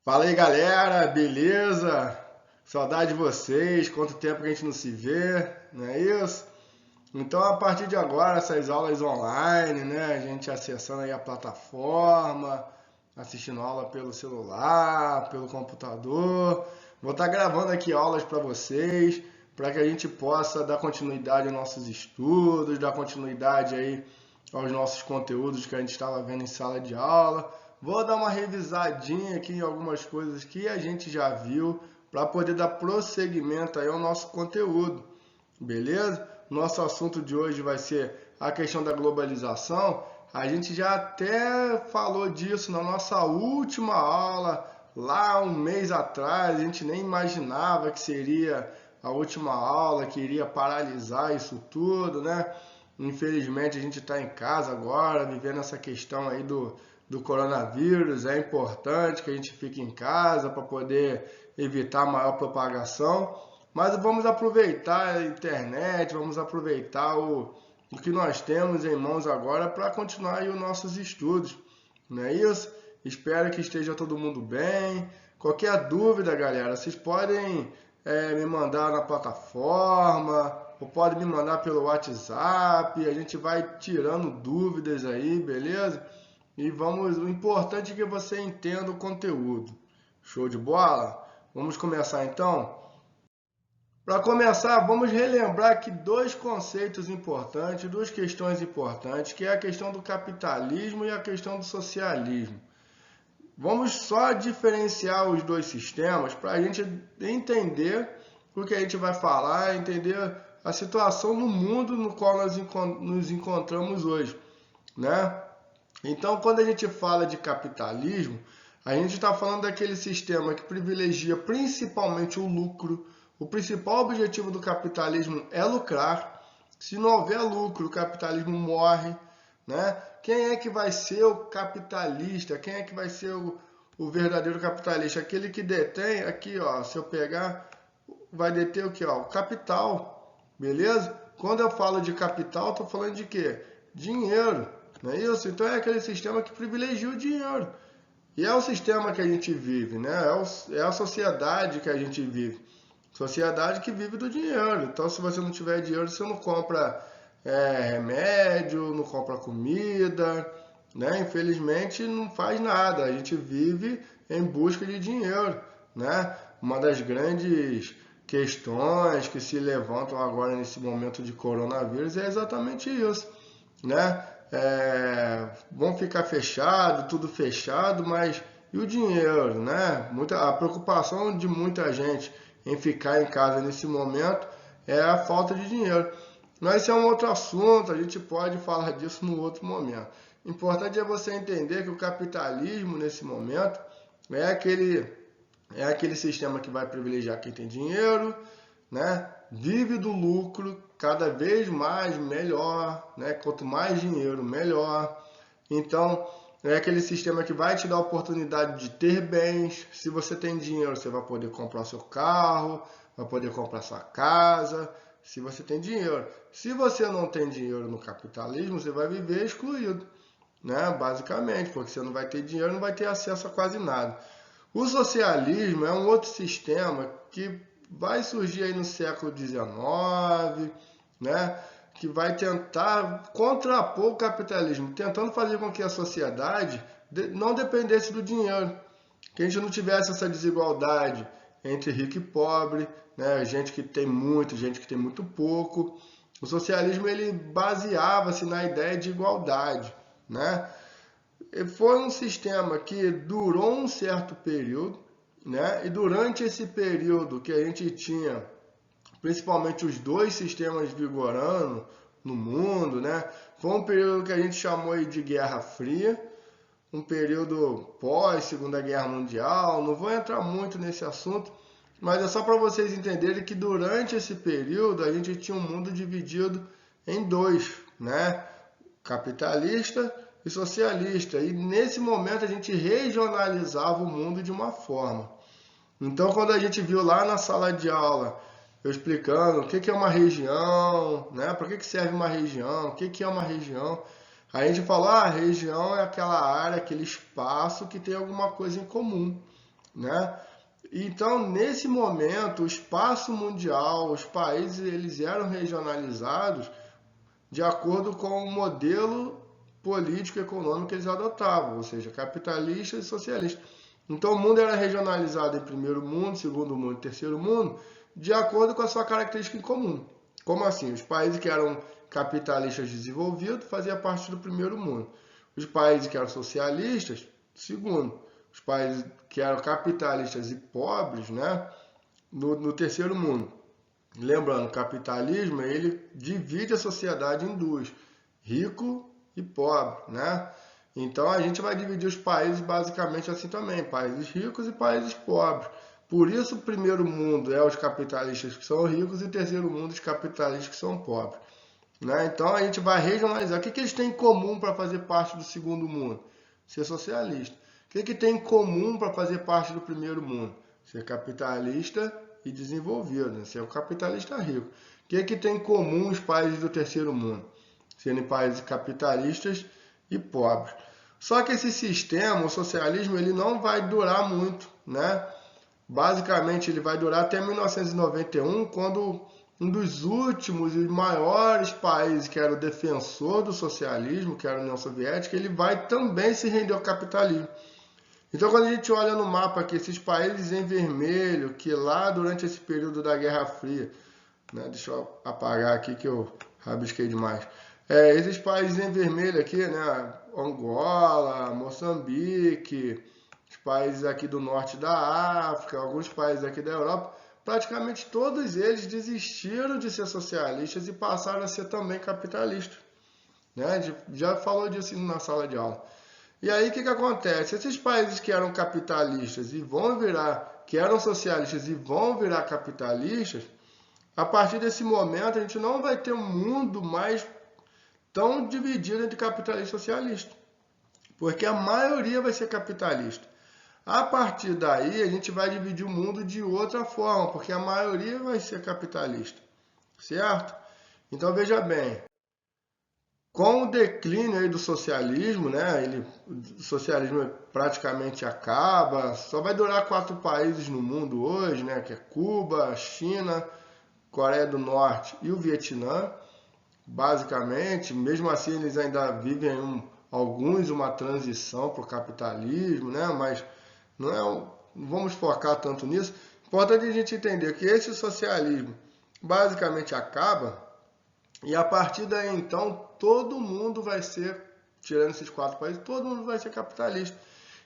Fala aí, galera, beleza? Saudade de vocês, quanto tempo que a gente não se vê, não é isso? Então, a partir de agora, essas aulas online, né? A gente acessando aí a plataforma, assistindo aula pelo celular, pelo computador. Vou estar gravando aqui aulas para vocês, para que a gente possa dar continuidade aos nossos estudos, dar continuidade aí aos nossos conteúdos que a gente estava vendo em sala de aula. Vou dar uma revisadinha aqui em algumas coisas que a gente já viu, para poder dar prosseguimento aí ao nosso conteúdo. Beleza? Nosso assunto de hoje vai ser a questão da globalização. A gente já até falou disso na nossa última aula, lá um mês atrás. A gente nem imaginava que seria a última aula, que iria paralisar isso tudo, né? Infelizmente a gente está em casa agora, vivendo essa questão aí do coronavírus. É importante que a gente fique em casa para poder evitar a maior propagação. Mas vamos aproveitar a internet, vamos aproveitar o que nós temos em mãos agora para continuar aí os nossos estudos, não é isso? Espero que esteja todo mundo bem. Qualquer dúvida, galera, vocês podem me mandar na plataforma, ou podem me mandar pelo WhatsApp. A gente vai tirando dúvidas aí, beleza? E vamos, o importante é que você entenda o conteúdo. Show de bola? Vamos começar então? Para começar, vamos relembrar aqui dois conceitos importantes, duas questões importantes, que é a questão do capitalismo e a questão do socialismo. Vamos só diferenciar os dois sistemas para a gente entender o que a gente vai falar, entender a situação no mundo no qual nós nos encontramos hoje, né? Então, quando a gente fala de capitalismo, a gente está falando daquele sistema que privilegia principalmente o lucro. O principal objetivo do capitalismo é lucrar. Se não houver lucro, o capitalismo morre, né? Quem é que vai ser o capitalista? Quem é que vai ser o verdadeiro capitalista? Aquele que detém, aqui, ó, se eu pegar, vai deter o que, ó? O capital, beleza? Quando eu falo de capital, estou falando de quê? Dinheiro, não é isso? Então é aquele sistema que privilegia o dinheiro. E é o sistema que a gente vive, né? É a sociedade que a gente vive. Sociedade que vive do dinheiro. Então, se você não tiver dinheiro, você não compra remédio, não compra comida, né? Infelizmente, não faz nada. A gente vive em busca de dinheiro, né? Uma das grandes questões que se levantam agora nesse momento de coronavírus é exatamente isso, né? Vão ficar fechado, tudo fechado, mas e o dinheiro, né? A preocupação de muita gente em ficar em casa nesse momento é a falta de dinheiro. Mas esse é um outro assunto, a gente pode falar disso no outro momento. Importante é você entender que o capitalismo nesse momento é aquele, é aquele sistema que vai privilegiar quem tem dinheiro, né? Vive do lucro, cada vez mais melhor, né? Quanto mais dinheiro, melhor. Então, é aquele sistema que vai te dar a oportunidade de ter bens. Se você tem dinheiro, você vai poder comprar seu carro, vai poder comprar sua casa. Se você tem dinheiro. Se você não tem dinheiro no capitalismo, você vai viver excluído, né? Basicamente, porque você não vai ter dinheiro, não vai ter acesso a quase nada. O socialismo é um outro sistema que vai surgir aí no século XIX, né? Que vai tentar contrapor o capitalismo, tentando fazer com que a sociedade não dependesse do dinheiro, que a gente não tivesse essa desigualdade entre rico e pobre, né? Gente que tem muito, gente que tem muito pouco. O socialismo ele baseava-se na ideia de igualdade, né? Foi um sistema que durou um certo período, né? E durante esse período que a gente tinha, principalmente os dois sistemas vigorando no mundo, né? Foi um período que a gente chamou de Guerra Fria, um período pós Segunda Guerra Mundial. Não vou entrar muito nesse assunto, mas é só para vocês entenderem que durante esse período a gente tinha um mundo dividido em dois, né? Capitalista e socialista. E nesse momento a gente regionalizava o mundo de uma forma. Então, quando a gente viu lá na sala de aula, eu explicando o que é uma região, né? Para que serve uma região, o que é uma região, a gente falou, a região é aquela área, aquele espaço que tem alguma coisa em comum, né? Então, nesse momento, o espaço mundial, os países, eles eram regionalizados de acordo com o modelo político e econômico que eles adotavam, ou seja, capitalista e socialista. Então, o mundo era regionalizado em primeiro mundo, segundo mundo e terceiro mundo, de acordo com a sua característica em comum. Como assim? Os países que eram capitalistas desenvolvidos faziam parte do primeiro mundo. Os países que eram socialistas, segundo. Os países que eram capitalistas e pobres, né, no terceiro mundo. Lembrando, o capitalismo, ele divide a sociedade em duas, rico e pobre, né? Então a gente vai dividir os países basicamente assim também, países ricos e países pobres. Por isso o primeiro mundo é os capitalistas que são ricos e o terceiro mundo os capitalistas que são pobres, né? Então a gente vai regionalizar. O que eles têm em comum para fazer parte do segundo mundo? Ser socialista. O que tem em comum para fazer parte do primeiro mundo? Ser capitalista e desenvolvido, né? Ser um capitalista rico. O que tem em comum os países do terceiro mundo? Serem países capitalistas e pobres. Só que esse sistema, o socialismo, ele não vai durar muito, né? Basicamente, ele vai durar até 1991, quando um dos últimos e maiores países que era o defensor do socialismo, que era a União Soviética, ele vai também se render ao capitalismo. Então, quando a gente olha no mapa aqui, esses países em vermelho, que lá durante esse período da Guerra Fria, né, deixa eu apagar aqui que eu rabisquei demais. Esses países em vermelho aqui, né, Angola, Moçambique, os países aqui do norte da África, alguns países aqui da Europa, praticamente todos eles desistiram de ser socialistas e passaram a ser também capitalistas, né? A gente já falou disso na sala de aula. E aí o que acontece? Esses países que eram capitalistas e vão virar, que eram socialistas e vão virar capitalistas, a partir desse momento a gente não vai ter um mundo mais tão dividido entre capitalista e socialista, porque a maioria vai ser capitalista. A partir daí a gente vai dividir o mundo de outra forma, porque a maioria vai ser capitalista, certo? Então veja bem, com o declínio aí do socialismo, né, o socialismo praticamente acaba, só vai durar 4 países no mundo hoje, né, que é Cuba, China, Coreia do Norte e o Vietnã, basicamente. Mesmo assim eles ainda vivem alguns uma transição para o capitalismo, né, mas não vamos focar tanto nisso. Importante a gente entender que esse socialismo basicamente acaba e a partir daí, então, todo mundo vai ser, tirando esses 4 países, todo mundo vai ser capitalista.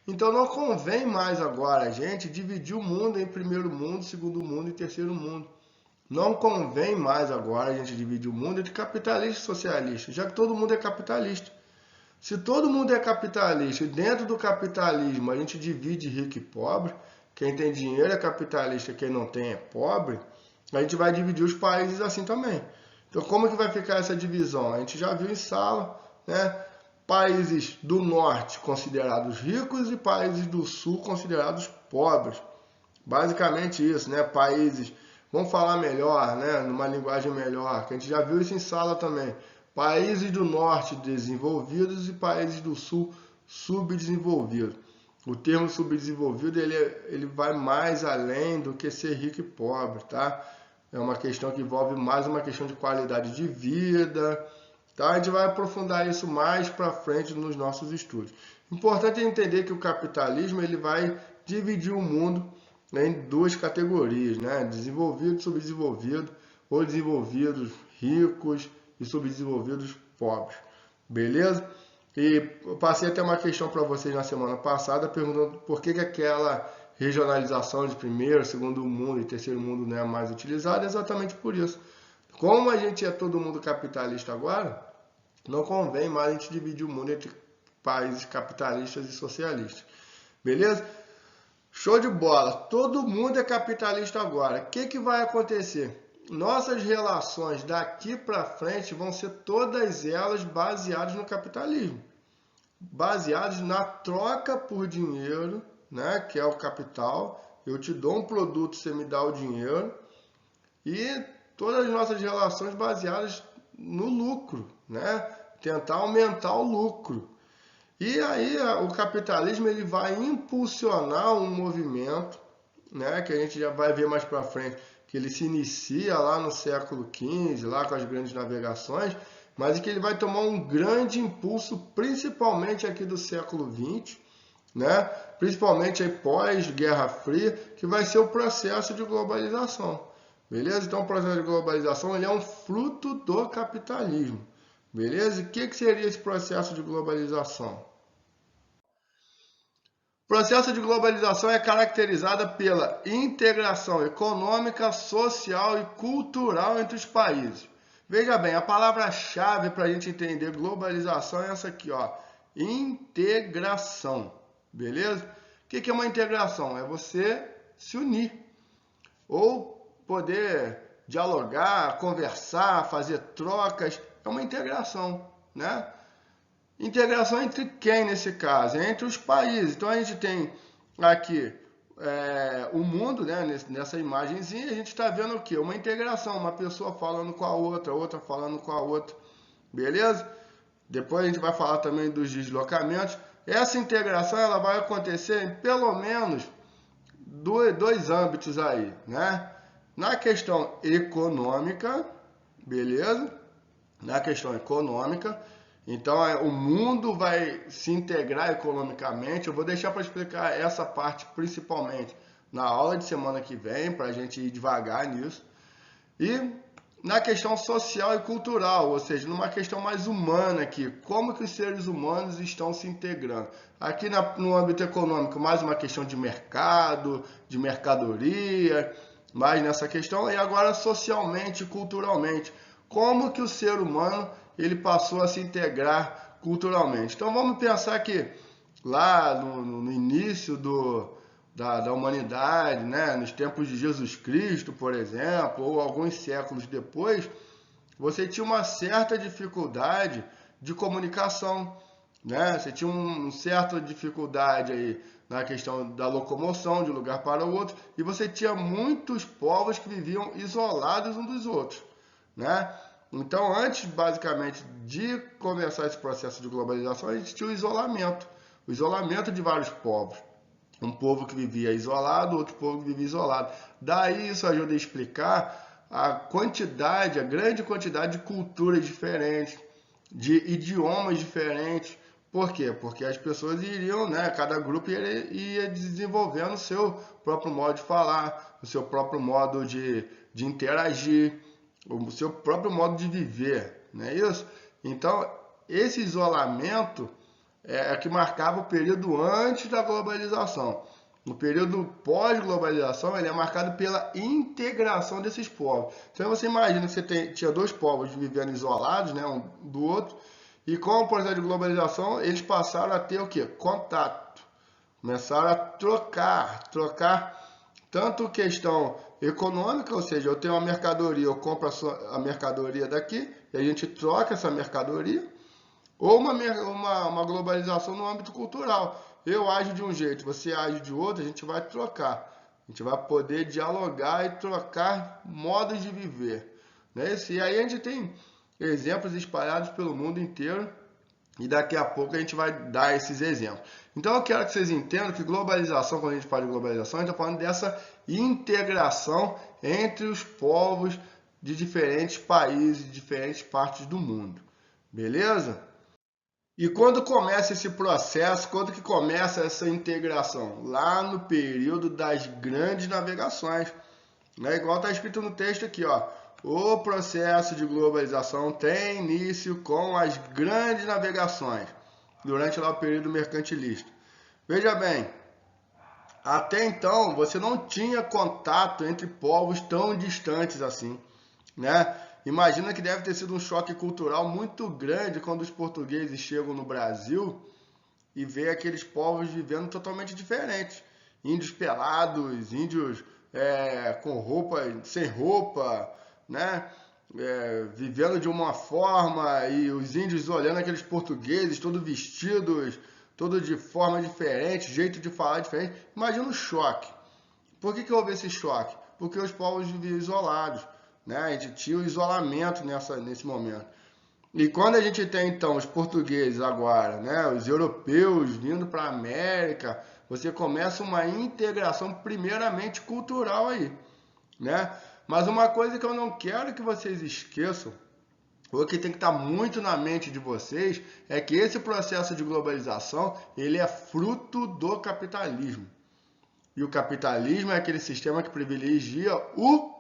Então não convém mais agora a gente dividir o mundo em primeiro mundo, segundo mundo e terceiro mundo. Não convém mais agora a gente dividir o mundo entre capitalista e socialista, já que todo mundo é capitalista. Se todo mundo é capitalista e dentro do capitalismo a gente divide rico e pobre, quem tem dinheiro é capitalista, quem não tem é pobre, a gente vai dividir os países assim também. Então, como que vai ficar essa divisão? A gente já viu em sala, né? Países do norte considerados ricos e países do sul considerados pobres. Basicamente isso, né? Países, vamos falar melhor, né? Numa linguagem melhor, que a gente já viu isso em sala também. Países do norte desenvolvidos e países do sul subdesenvolvidos. O termo subdesenvolvido ele vai mais além do que ser rico e pobre, tá? É uma questão que envolve mais uma questão de qualidade de vida, tá? A gente vai aprofundar isso mais para frente nos nossos estudos. Importante é entender que o capitalismo ele vai dividir o mundo, né, em 2 categorias, né? Desenvolvido e subdesenvolvido, ou desenvolvidos ricos e subdesenvolvidos pobres. Beleza? E eu passei até uma questão para vocês na semana passada, perguntando por que aquela regionalização de primeiro, segundo mundo e terceiro mundo não é mais utilizada, exatamente por isso. Como a gente é todo mundo capitalista agora, não convém mais a gente dividir o mundo entre países capitalistas e socialistas. Beleza? Show de bola! Todo mundo é capitalista agora. O que vai acontecer? Nossas relações daqui para frente vão ser todas elas baseadas no capitalismo. Baseadas na troca por dinheiro, né, que é o capital. Eu te dou um produto, você me dá o dinheiro. E todas as nossas relações baseadas no lucro, né? Tentar aumentar o lucro. E aí o capitalismo ele vai impulsionar um movimento, né, que a gente já vai ver mais para frente, que ele se inicia lá no século XV, lá com as grandes navegações, mas que ele vai tomar um grande impulso, principalmente aqui do século XX, né, principalmente aí pós-Guerra Fria, que vai ser o processo de globalização. Beleza? Então o processo de globalização ele é um fruto do capitalismo. Beleza? E o que seria esse processo de globalização? O processo de globalização é caracterizado pela integração econômica, social e cultural entre os países. Veja bem, a palavra-chave para a gente entender globalização é essa aqui, ó, integração. Beleza? O que é uma integração? É você se unir ou poder dialogar, conversar, fazer trocas. É uma integração, né? Integração entre quem nesse caso? Entre os países. Então a gente tem aqui o mundo, né? Nessa imagenzinha, a gente está vendo o quê? Uma integração, uma pessoa falando com a outra, outra falando com a outra. Beleza? Depois a gente vai falar também dos deslocamentos. Essa integração ela vai acontecer em pelo menos dois âmbitos aí, né? Na questão econômica, beleza? Na questão econômica, então o mundo vai se integrar economicamente. Eu vou deixar para explicar essa parte principalmente na aula de semana que vem, para a gente ir devagar nisso. E na questão social e cultural, ou seja, numa questão mais humana aqui, como que os seres humanos estão se integrando. Aqui no âmbito econômico, mais uma questão de mercado, de mercadoria, mais nessa questão. E agora socialmente e culturalmente, como que o ser humano ele passou a se integrar culturalmente. Então vamos pensar que lá no início da humanidade, né, nos tempos de Jesus Cristo, por exemplo, ou alguns séculos depois, você tinha uma certa dificuldade de comunicação, né? Você tinha uma certa dificuldade aí na questão da locomoção de um lugar para o outro, e você tinha muitos povos que viviam isolados uns dos outros, né? Então, antes, basicamente, de começar esse processo de globalização, a gente tinha o isolamento de vários povos. Um povo que vivia isolado, outro povo que vivia isolado. Daí isso ajuda a explicar a grande quantidade de culturas diferentes, de idiomas diferentes. Por quê? Porque as pessoas iriam, né? Cada grupo ia desenvolvendo o seu próprio modo de falar, o seu próprio modo de interagir, o seu próprio modo de viver, não é isso? Então, esse isolamento é que marcava o período antes da globalização. O período pós-globalização ele é marcado pela integração desses povos. Então você imagina que você tinha dois povos vivendo isolados, né, um do outro, e com o processo de globalização eles passaram a ter o quê? Contato. Começaram a trocar tanto questão econômica, ou seja, eu tenho uma mercadoria, eu compro a mercadoria daqui e a gente troca essa mercadoria, ou uma globalização no âmbito cultural. Eu ajo de um jeito, você age de outro, a gente vai trocar. A gente vai poder dialogar e trocar modos de viver. Né? E aí a gente tem exemplos espalhados pelo mundo inteiro e daqui a pouco a gente vai dar esses exemplos. Então eu quero que vocês entendam que globalização, quando a gente fala de globalização, a gente está falando dessa integração entre os povos de diferentes países, de diferentes partes do mundo. Beleza? E quando começa esse processo, quando que começa essa integração? Lá no período das grandes navegações, né? Igual está escrito no texto aqui, ó. O processo de globalização tem início com as grandes navegações, durante lá o período mercantilista. Veja bem, até então você não tinha contato entre povos tão distantes assim, né? Imagina que deve ter sido um choque cultural muito grande quando os portugueses chegam no Brasil e vê aqueles povos vivendo totalmente diferentes. Índios pelados, índios com roupa, sem roupa, né? Vivendo de uma forma e os índios olhando aqueles portugueses todos vestidos, todos de forma diferente, jeito de falar diferente. Imagina o choque. Por que houve esse choque? Porque os povos viviam isolados. Né? A gente tinha o isolamento nesse momento. E quando a gente tem então os portugueses agora, né, os europeus vindo para a América, você começa uma integração primeiramente cultural aí, né? Mas uma coisa que eu não quero que vocês esqueçam, ou que tem que estar muito na mente de vocês, é que esse processo de globalização, ele é fruto do capitalismo. E o capitalismo é aquele sistema que privilegia o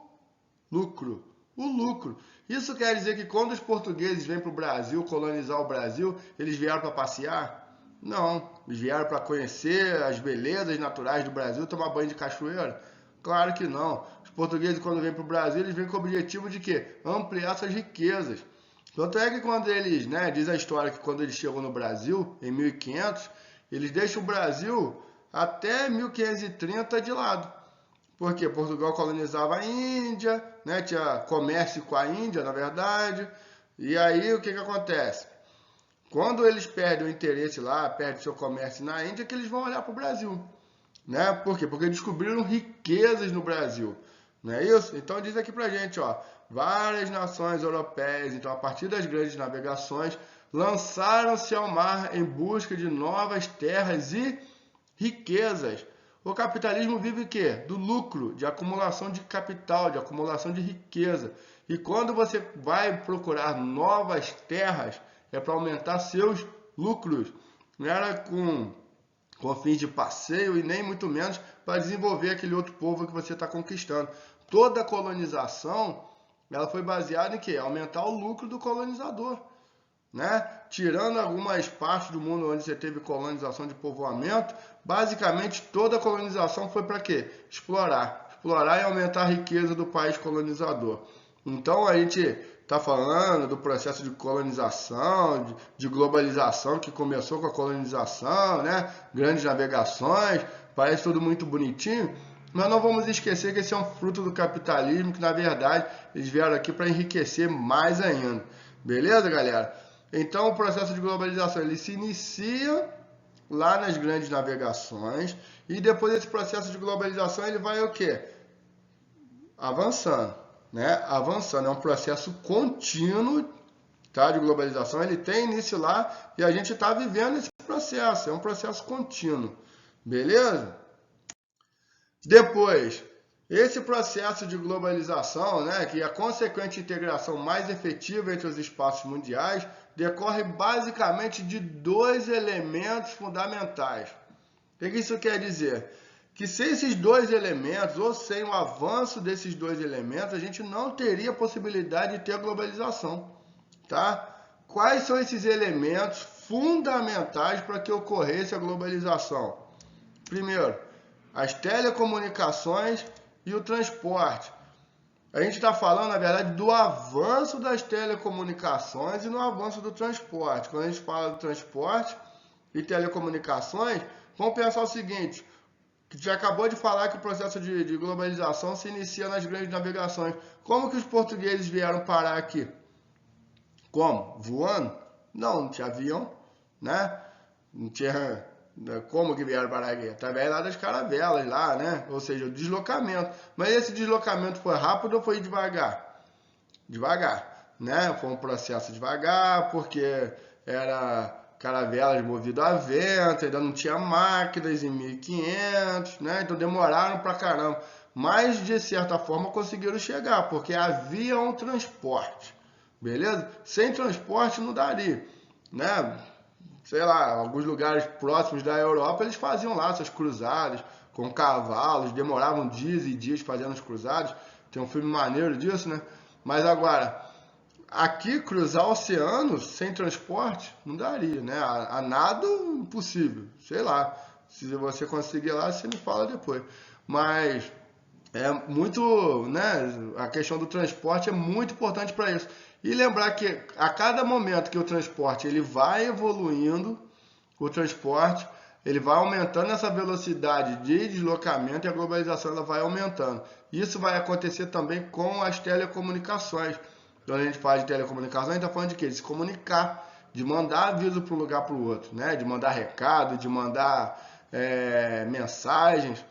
lucro. O lucro. Isso quer dizer que quando os portugueses vêm para o Brasil, colonizar o Brasil, eles vieram para passear? Não. Eles vieram para conhecer as belezas naturais do Brasil, tomar banho de cachoeira? Claro que não. Os portugueses, quando vêm para o Brasil, eles vêm com o objetivo de quê? Ampliar suas riquezas. Tanto é que quando eles, né, diz a história que quando eles chegam no Brasil, em 1500, eles deixam o Brasil até 1530 de lado. Porque Portugal colonizava a Índia, né? Tinha comércio com a Índia, na verdade. E aí o que acontece? Quando eles perdem o interesse lá, perdem seu comércio na Índia, que eles vão olhar para o Brasil. Né? Por quê? Porque descobriram riquezas no Brasil. Não é isso? Então diz aqui pra gente, ó, várias nações europeias, então a partir das grandes navegações, lançaram-se ao mar em busca de novas terras e riquezas. O capitalismo vive o quê? Do lucro, de acumulação de capital, de acumulação de riqueza. E quando você vai procurar novas terras, é para aumentar seus lucros. Não era com fins de passeio e nem muito menos para desenvolver aquele outro povo que você está conquistando. Toda a colonização, ela foi baseada em quê? Aumentar o lucro do colonizador. Né? Tirando algumas partes do mundo onde você teve colonização de povoamento, basicamente toda a colonização foi para quê? Explorar. Explorar e aumentar a riqueza do país colonizador. Então a gente está falando do processo de colonização, de globalização que começou com a colonização, né? Grandes navegações, parece tudo muito bonitinho, mas não vamos esquecer que esse é um fruto do capitalismo, que na verdade eles vieram aqui para enriquecer mais ainda. Beleza, galera? Então o processo de globalização ele se inicia lá nas grandes navegações e depois desse processo de globalização ele vai o quê? Avançando, né? Avançando, é um processo contínuo, tá? De globalização, ele tem início lá e a gente está vivendo esse processo, é um processo contínuo, beleza? Depois, esse processo de globalização, né, que é a consequente integração mais efetiva entre os espaços mundiais, decorre basicamente de dois elementos fundamentais. O que isso quer dizer? Que sem esses dois elementos, ou sem o avanço desses dois elementos, a gente não teria possibilidade de ter a globalização. Tá? Quais são esses elementos fundamentais para que ocorresse a globalização? Primeiro, as telecomunicações e o transporte. A gente está falando, na verdade, do avanço das telecomunicações e no avanço do transporte. Quando a gente fala do transporte e telecomunicações, vamos pensar o seguinte, que já acabou de falar que o processo de globalização se inicia nas grandes navegações. Como que os portugueses vieram parar aqui? Como? Voando? Não tinha avião, né? Não tinha... Como que vieram parar aqui? Através lá das caravelas, lá, né? Ou seja, o deslocamento. Mas esse deslocamento foi rápido ou foi devagar? Devagar, né? Foi um processo devagar, porque era caravelas movidas a vento, ainda não tinha máquinas em 1500, né? Então demoraram pra caramba. Mas, de certa forma, conseguiram chegar, porque havia um transporte, beleza? Sem transporte não daria, né? Sei lá, alguns lugares próximos da Europa, eles faziam lá suas cruzadas com cavalos, demoravam dias e dias fazendo as cruzadas. Tem um filme maneiro disso, né? Mas agora, aqui cruzar o oceano sem transporte não daria, né? A nado, impossível. Sei lá, se você conseguir lá, você me fala depois. Mas é muito, né? A questão do transporte é muito importante para isso. E lembrar que a cada momento que o transporte ele vai evoluindo, o transporte ele vai aumentando essa velocidade de deslocamento e a globalização ela vai aumentando. Isso vai acontecer também com as telecomunicações. Quando a gente fala de telecomunicação, a gente está falando de quê? De se comunicar, de mandar aviso para um lugar para o outro, né? De mandar recado, de mandar mensagens.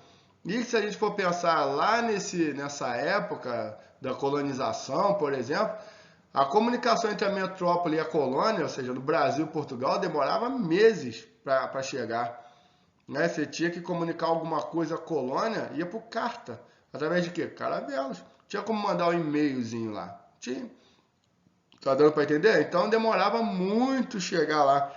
E se a gente for pensar lá nessa época da colonização, por exemplo, A comunicação entre a metrópole e a colônia, ou seja, do Brasil e Portugal, demorava meses para chegar. Né? Você tinha que comunicar alguma coisa à colônia, ia por carta. Através de quê? Caravelas. Tinha como mandar um e-mailzinho lá. Tinha. Tá dando para entender? Então demorava muito chegar lá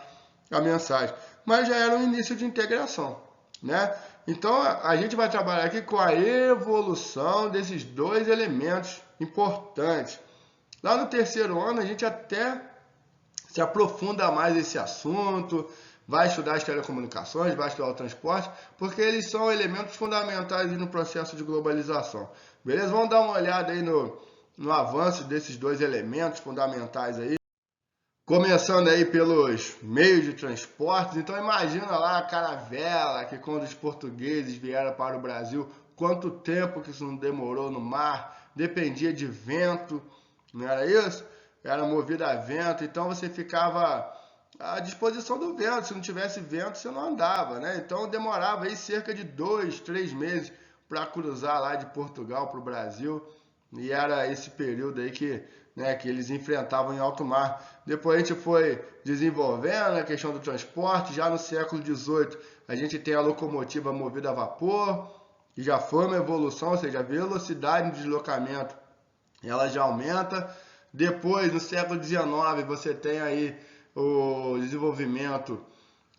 a mensagem. Mas já era um início de integração, né? Então a gente vai trabalhar aqui com a evolução desses dois elementos importantes. Lá no terceiro ano a gente até se aprofunda mais esse assunto, vai estudar as telecomunicações, vai estudar o transporte, porque eles são elementos fundamentais no processo de globalização. Beleza? Vamos dar uma olhada aí no avanço desses dois elementos fundamentais aí. Começando aí pelos meios de transporte, então imagina lá a caravela, que quando os portugueses vieram para o Brasil, quanto tempo que isso não demorou no mar, dependia de vento, não era isso? Era movido a vento, então você ficava à disposição do vento, se não tivesse vento você não andava, né? Então demorava aí cerca de 2, 3 meses para cruzar lá de Portugal para o Brasil, e era esse período aí que eles enfrentavam em alto mar. Depois a gente foi desenvolvendo a questão do transporte. Já no século XVIII a gente tem a locomotiva movida a vapor, que já foi uma evolução, ou seja, a velocidade de deslocamento ela já aumenta. Depois, no século XIX, você tem aí o desenvolvimento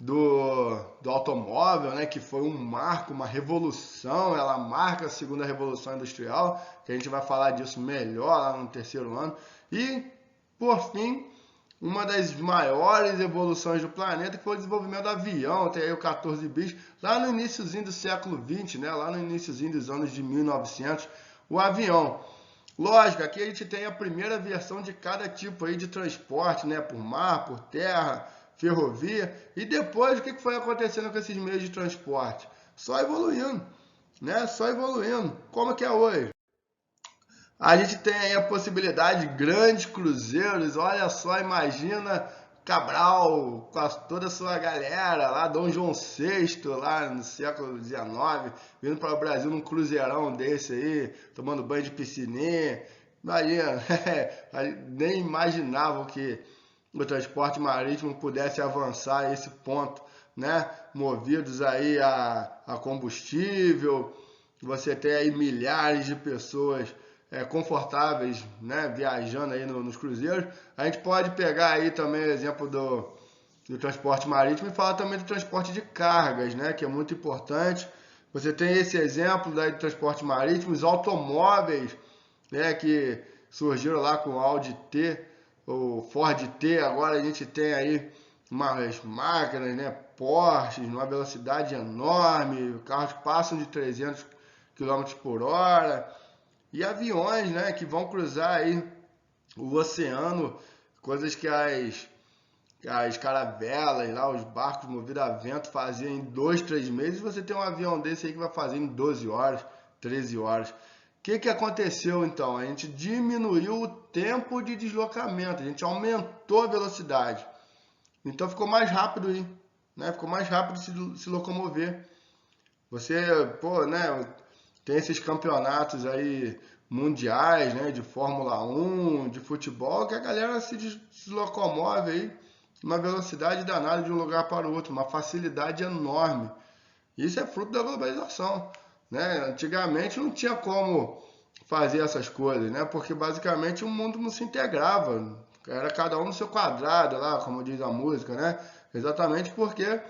do automóvel, né, que foi um marco, uma revolução, ela marca a segunda revolução industrial, que a gente vai falar disso melhor lá no terceiro ano. E, por fim, uma das maiores evoluções do planeta, que foi o desenvolvimento do avião, até aí o 14 bis, lá no iniciozinho do século XX, né, lá no iniciozinho dos anos de 1900, o avião. Lógico, aqui a gente tem a primeira versão de cada tipo aí de transporte, né, por mar, por terra, ferrovia. E depois o que foi acontecendo com esses meios de transporte? Só evoluindo, né? Só evoluindo. Como que é hoje? A gente tem aí a possibilidade de grandes cruzeiros. Olha só, imagina Cabral com toda a sua galera lá, Dom João VI lá no século XIX, vindo para o Brasil num cruzeirão desse aí, tomando banho de piscininha. Imagina, nem imaginavam que o transporte marítimo pudesse avançar a esse ponto, né? Movidos aí a combustível, você tem aí milhares de pessoas confortáveis, né? Viajando aí nos cruzeiros. A gente pode pegar aí também o exemplo do transporte marítimo e falar também do transporte de cargas, né? Que é muito importante. Você tem esse exemplo daí do transporte marítimo, os automóveis, né? Que surgiram lá com o Audi T, o Ford T, agora a gente tem aí umas máquinas, né, Porsches, numa velocidade enorme, carros que passam de 300 km por hora, e aviões, né, que vão cruzar aí o oceano, coisas que as caravelas, lá, os barcos movidos a vento faziam em 2, 3 meses, você tem um avião desse aí que vai fazer em 12 horas, 13 horas. O que aconteceu então? A gente diminuiu o tempo de deslocamento, a gente aumentou a velocidade. Então ficou mais rápido aí, né? Ficou mais rápido se locomover. Você, pô, né? Tem esses campeonatos aí mundiais, né? De Fórmula 1, de futebol, que a galera se locomove aí uma velocidade danada de um lugar para o outro, uma facilidade enorme. Isso é fruto da globalização, né? Antigamente não tinha como fazer essas coisas, né? Porque basicamente o mundo não se integrava, era cada um no seu quadrado lá, como diz a música, né? Exatamente porque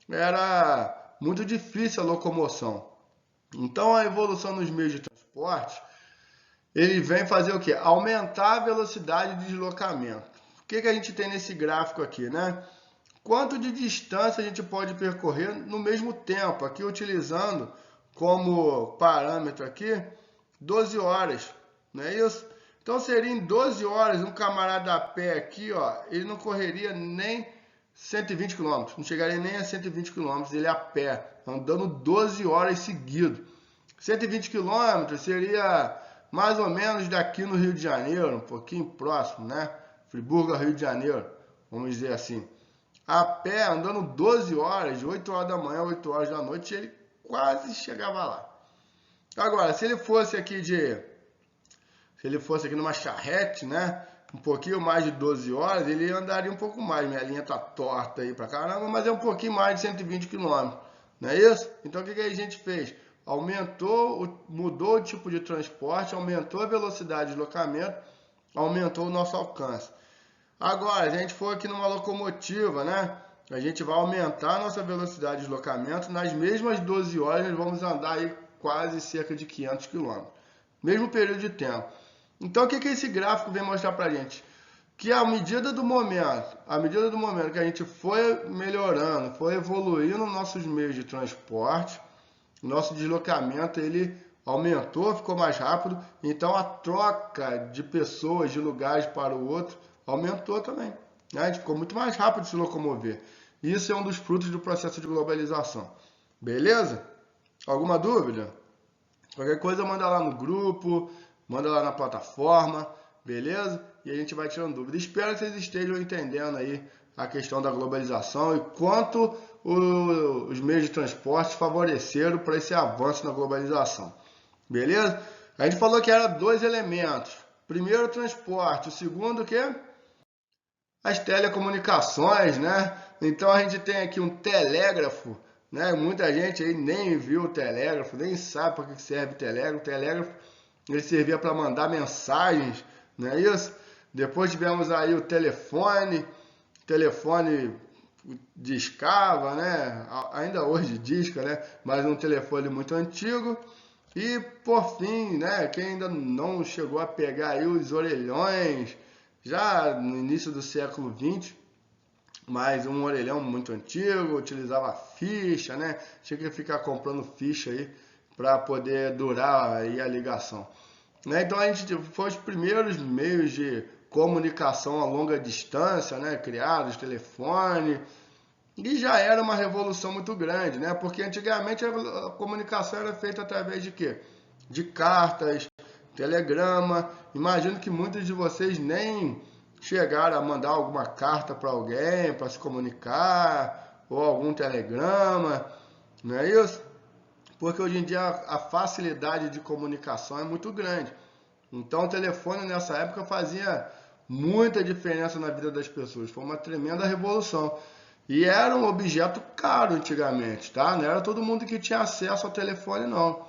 era muito difícil a locomoção. Então a evolução nos meios de transporte, ele vem fazer o quê? Aumentar a velocidade de deslocamento. O que a gente tem nesse gráfico aqui, né? Quanto de distância a gente pode percorrer no mesmo tempo, aqui utilizando como parâmetro aqui 12 horas, não é isso? Então seria em 12 horas um camarada a pé aqui, ó, ele não correria nem 120 km, não chegaria nem a 120 km, ele a pé, andando 12 horas seguido. 120 km seria mais ou menos daqui no Rio de Janeiro, um pouquinho próximo, né? Friburgo, Rio de Janeiro, vamos dizer assim. A pé, andando 12 horas, de 8 horas da manhã a 8 horas da noite, ele quase chegava lá. Agora, se ele fosse aqui numa charrete, né? um pouquinho mais de 12 horas, ele andaria um pouco mais. Minha linha tá torta aí pra caramba, mas é um pouquinho mais de 120 km, não é isso? Então o que a gente fez? Mudou o tipo de transporte, aumentou a velocidade de deslocamento, aumentou o nosso alcance. Agora, a gente for aqui numa locomotiva, né? A gente vai aumentar a nossa velocidade de deslocamento. Nas mesmas 12 horas, nós vamos andar aí quase cerca de 500 km. Mesmo período de tempo. Então, o que esse gráfico vem mostrar pra gente? Que à medida do momento que a gente foi melhorando, foi evoluindo nossos meios de transporte, nosso deslocamento ele aumentou, ficou mais rápido, então a troca de pessoas de lugares para o outro aumentou também, né? A gente ficou muito mais rápido de se locomover. Isso é um dos frutos do processo de globalização. Beleza? Alguma dúvida? Qualquer coisa manda lá no grupo, manda lá na plataforma, beleza? E a gente vai tirando dúvida. Espero que vocês estejam entendendo aí a questão da globalização e quanto os meios de transporte favoreceram para esse avanço na globalização. Beleza? A gente falou que era 2 elementos. Primeiro, o transporte. O segundo, o quê? As telecomunicações, né? Então a gente tem aqui um telégrafo, né? Muita gente aí nem viu o telégrafo, nem sabe para que serve o telégrafo. O telégrafo ele servia para mandar mensagens, não é isso? Depois tivemos aí o telefone discava, né? Ainda hoje disca, né? Mas um telefone muito antigo. E por fim, né? Quem ainda não chegou a pegar aí os orelhões, já no início do século XX, mas um orelhão muito antigo, utilizava ficha, né? Tinha que ficar comprando ficha aí para poder durar aí a ligação. Né? Então a gente foi os primeiros meios de comunicação a longa distância, né? Criados, telefone, e já era uma revolução muito grande, né? Porque antigamente a comunicação era feita através de quê? De cartas, telegrama. Imagino que muitos de vocês nem chegaram a mandar alguma carta para alguém para se comunicar, ou algum telegrama, não é isso? Porque hoje em dia a facilidade de comunicação é muito grande. Então o telefone nessa época fazia muita diferença na vida das pessoas. Foi uma tremenda revolução. E era um objeto caro antigamente, tá? Não era todo mundo que tinha acesso ao telefone, não.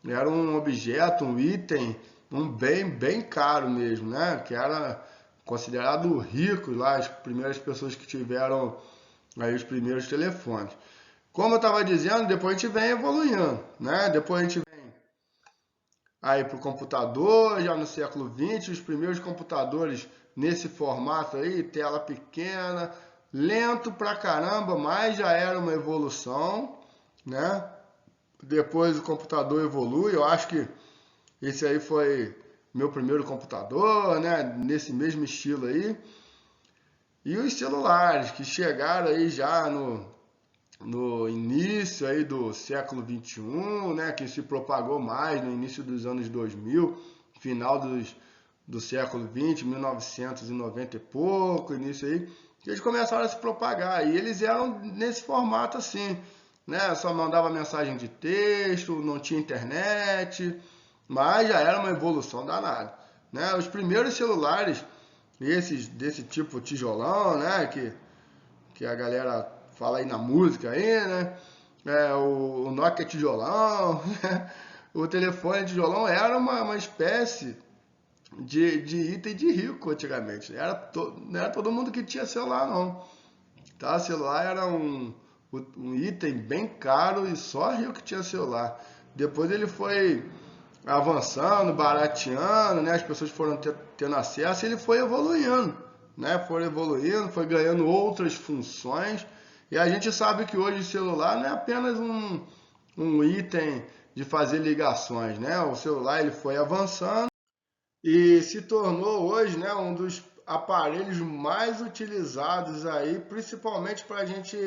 Era um objeto, um item, um bem bem caro mesmo, né? Que era considerado rico lá, as primeiras pessoas que tiveram aí os primeiros telefones. Como eu estava dizendo, depois a gente vem evoluindo, né? Depois a gente vem aí para o computador, já no século XX, os primeiros computadores nesse formato aí, tela pequena, lento pra caramba, mas já era uma evolução, né? Depois o computador evolui, eu acho que esse aí foi meu primeiro computador, né? Nesse mesmo estilo aí. E os celulares que chegaram aí já no início aí do século XXI, né? Que se propagou mais no início dos anos 2000, final do século XX, 1990 e pouco, início aí. Eles começaram a se propagar e eles eram nesse formato assim, né? Só mandava mensagem de texto, não tinha internet, mas já era uma evolução danada, né? Os primeiros celulares, esses desse tipo tijolão, né? Que a galera fala aí na música aí, né? O Nokia tijolão, o telefone tijolão era uma espécie de item de rico antigamente. Não era todo mundo que tinha celular, não. Tá? Celular era um item bem caro e só rico que tinha celular. Depois ele foi avançando, barateando, né? As pessoas foram tendo acesso e ele foi evoluindo, né? Foi evoluindo, foi ganhando outras funções. E a gente sabe que hoje o celular não é apenas um item de fazer ligações, né? O celular ele foi avançando e se tornou hoje, né, um dos aparelhos mais utilizados aí, principalmente para a gente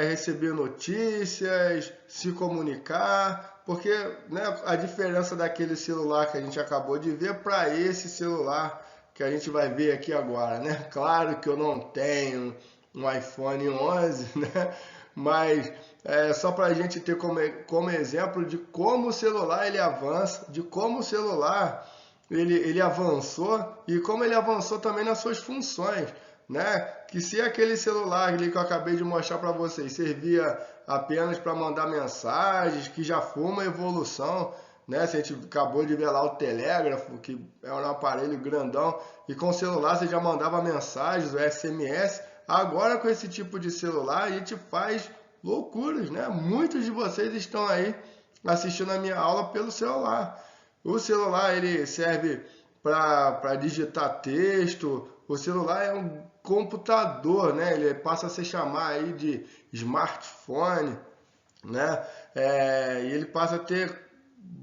receber notícias, se comunicar, porque, né, a diferença daquele celular que a gente acabou de ver para esse celular que a gente vai ver aqui agora, né? Claro que eu não tenho um iPhone 11, né? Mas só para a gente ter como exemplo de como o celular ele avança, de como o celular ele avançou, e como ele avançou também nas suas funções, né? Que se aquele celular ali que eu acabei de mostrar para vocês servia apenas para mandar mensagens, que já foi uma evolução, né? Se a gente acabou de ver lá o telégrafo, que é um aparelho grandão, e com o celular você já mandava mensagens, o SMS. Agora com esse tipo de celular a gente faz loucuras, né? Muitos de vocês estão aí assistindo a minha aula pelo celular. O celular ele serve para digitar texto. O celular é um computador, né? Ele passa a se chamar aí de smartphone, né? E ele passa a ter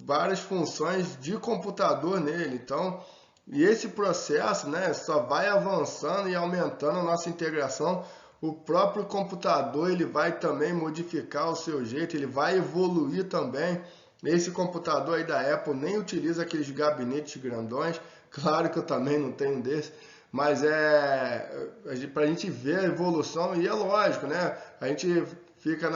várias funções de computador nele. Então, e esse processo, né, só vai avançando e aumentando a nossa integração. O próprio computador ele vai também modificar o seu jeito, ele vai evoluir também. Esse computador aí da Apple nem utiliza aqueles gabinetes grandões. Claro que eu também não tenho desse, mas para a gente ver a evolução, e é lógico, né? A gente fica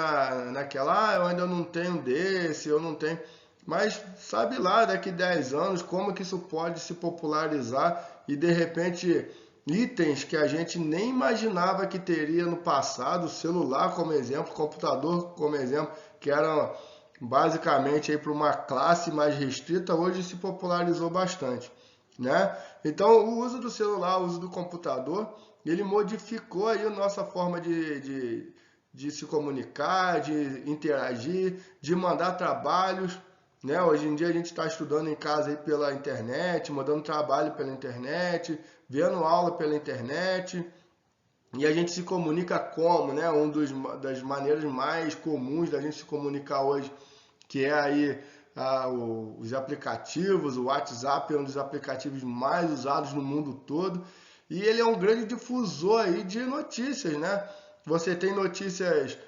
naquela, eu ainda não tenho desse, eu não tenho. Mas sabe lá, daqui 10 anos, como que isso pode se popularizar e de repente itens que a gente nem imaginava que teria no passado, celular como exemplo, computador como exemplo, que eram basicamente para uma classe mais restrita, hoje se popularizou bastante, né? Então, o uso do celular, o uso do computador, ele modificou aí a nossa forma de se comunicar, de interagir, de mandar trabalhos, né? Hoje em dia a gente está estudando em casa aí pela internet, mandando trabalho pela internet, vendo aula pela internet, e a gente se comunica como, né? Das maneiras mais comuns da gente se comunicar hoje, que é aí os aplicativos. O WhatsApp é um dos aplicativos mais usados no mundo todo, e ele é um grande difusor aí de notícias, né? Você tem notícias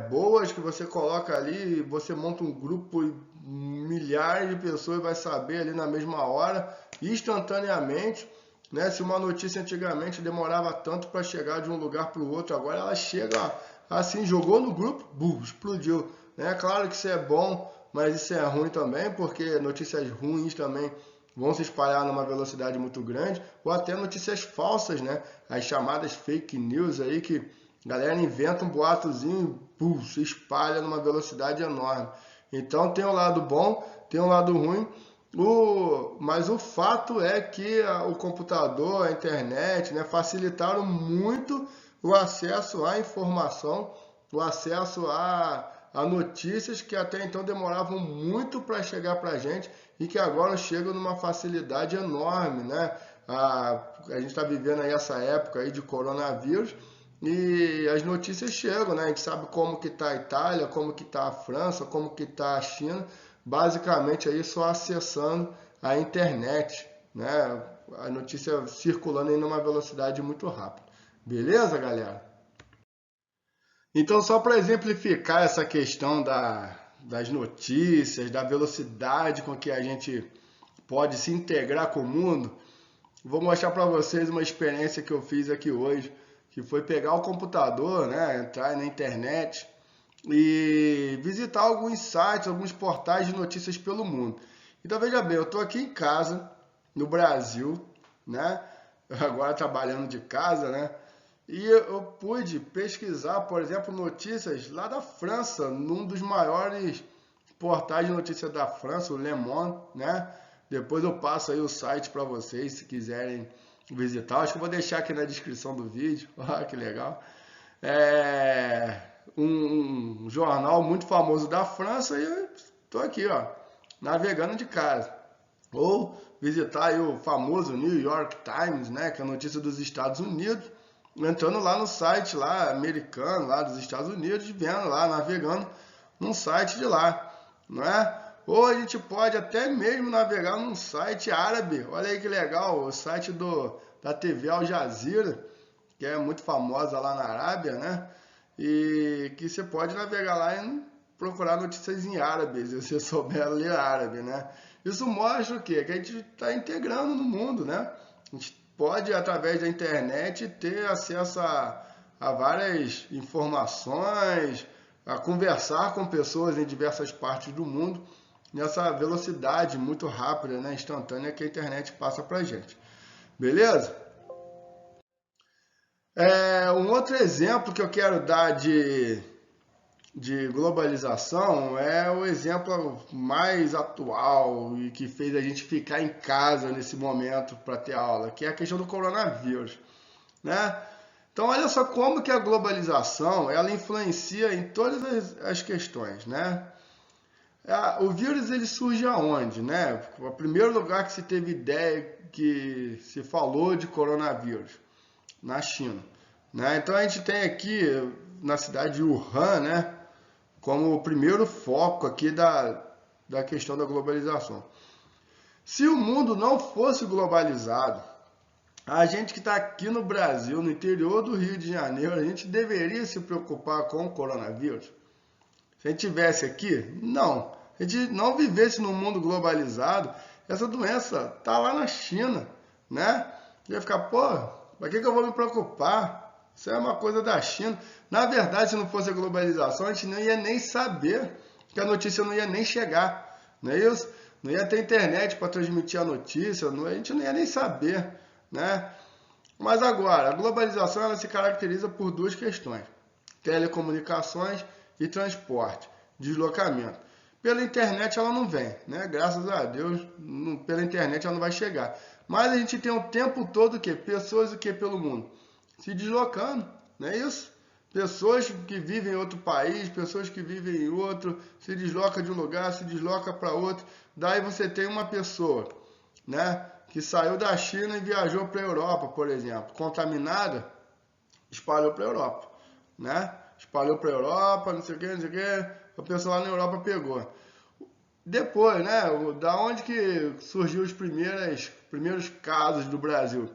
boas que você coloca ali, você monta um grupo e milhares de pessoas vai saber ali na mesma hora, instantaneamente, né? Se uma notícia antigamente demorava tanto para chegar de um lugar para o outro, agora ela chega assim, jogou no grupo, explodiu, né? Claro que isso é bom, mas isso é ruim também, porque notícias ruins também vão se espalhar numa velocidade muito grande, ou até notícias falsas, né? As chamadas fake news aí, que a galera inventa um boatozinho e se espalha numa velocidade enorme. Então tem um lado bom, tem um lado ruim, mas o fato é que o computador, a internet, né, facilitaram muito o acesso à informação, o acesso a notícias que até então demoravam muito para chegar para a gente e que agora chegam numa facilidade enorme, né? A gente está vivendo aí essa época aí de coronavírus, e as notícias chegam, né? A gente sabe como que está a Itália, como que está a França, como que está a China, basicamente aí só acessando a internet, né? A notícia circulando aí numa velocidade muito rápida. Beleza, galera? Então, só para exemplificar essa questão das notícias, da velocidade com que a gente pode se integrar com o mundo, vou mostrar para vocês uma experiência que eu fiz aqui hoje, que foi pegar o computador, né, entrar na internet e visitar alguns sites, alguns portais de notícias pelo mundo. Então veja bem, eu estou aqui em casa, no Brasil, né, agora trabalhando de casa, né, e eu pude pesquisar, por exemplo, notícias lá da França, num dos maiores portais de notícias da França, o Le Monde, né? Depois eu passo aí o site para vocês, se quiserem visitar. Acho que eu vou deixar aqui na descrição do vídeo. Olha que legal. É um jornal muito famoso da França, e eu estou aqui, ó, navegando de casa. Ou visitar aí o famoso New York Times, né, que é a notícia dos Estados Unidos, entrando lá no site lá americano, lá dos Estados Unidos, vendo lá, navegando num site de lá, não é? Ou a gente pode até mesmo navegar num site árabe. Olha aí que legal, o site da TV Al Jazeera, que é muito famosa lá na Arábia, né? E que você pode navegar lá e procurar notícias em árabe, se você souber ler árabe, né? Isso mostra o quê? Que a gente está integrando no mundo, né? A gente pode, através da internet, ter acesso a várias informações, a conversar com pessoas em diversas partes do mundo, nessa velocidade muito rápida, né, instantânea que a internet passa para a gente. Beleza? Um outro exemplo que eu quero dar de globalização é o exemplo mais atual e que fez a gente ficar em casa nesse momento para ter aula, que é a questão do coronavírus, né? Então, olha só como que a globalização ela influencia em todas as questões, né? O vírus ele surge aonde, né? O primeiro lugar que se teve ideia, que se falou de coronavírus, na China, né? Então a gente tem aqui na cidade de Wuhan, né, como o primeiro foco aqui da questão da globalização. Se o mundo não fosse globalizado, a gente que está aqui no Brasil, no interior do Rio de Janeiro, a gente deveria se preocupar com o coronavírus? Se a gente tivesse aqui, não. Se a gente não vivesse num mundo globalizado, essa doença está lá na China, né? Ia ficar, pô, para que eu vou me preocupar? Isso é uma coisa da China. Na verdade, se não fosse a globalização, a gente não ia nem saber, que a notícia não ia nem chegar, não é isso? Não ia ter internet para transmitir a notícia, a gente não ia nem saber, né? Mas agora, a globalização ela se caracteriza por duas questões: telecomunicações e transporte, deslocamento. Pela internet ela não vem, né? Graças a Deus, pela internet ela não vai chegar. Mas a gente tem o tempo todo o quê? Pessoas o quê? Pelo mundo se deslocando, não é isso? Pessoas que vivem em outro país, pessoas que vivem em outro, se desloca de um lugar, se desloca para outro. Daí você tem uma pessoa, né, que saiu da China e viajou para a Europa, por exemplo, contaminada, espalhou para a Europa, né? Espalhou para a Europa, não sei o que, a pessoa lá na Europa pegou. Depois, né, da onde que surgiu os primeiros casos do Brasil?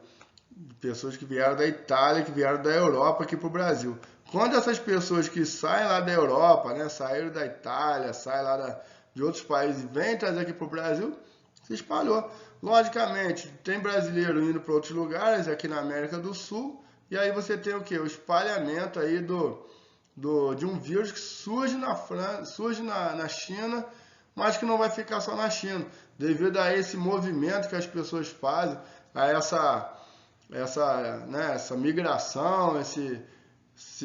Pessoas que vieram da Itália, que vieram da Europa aqui para o Brasil. Quando essas pessoas que saem lá da Europa, né, saíram da Itália, saem lá de outros países e vêm trazer aqui para o Brasil, se espalhou. Logicamente, tem brasileiro indo para outros lugares, aqui na América do Sul, e aí você tem o quê? O espalhamento aí de um vírus que surge na França, surge na China, mas que não vai ficar só na China, devido a esse movimento que as pessoas fazem, a essa migração, esse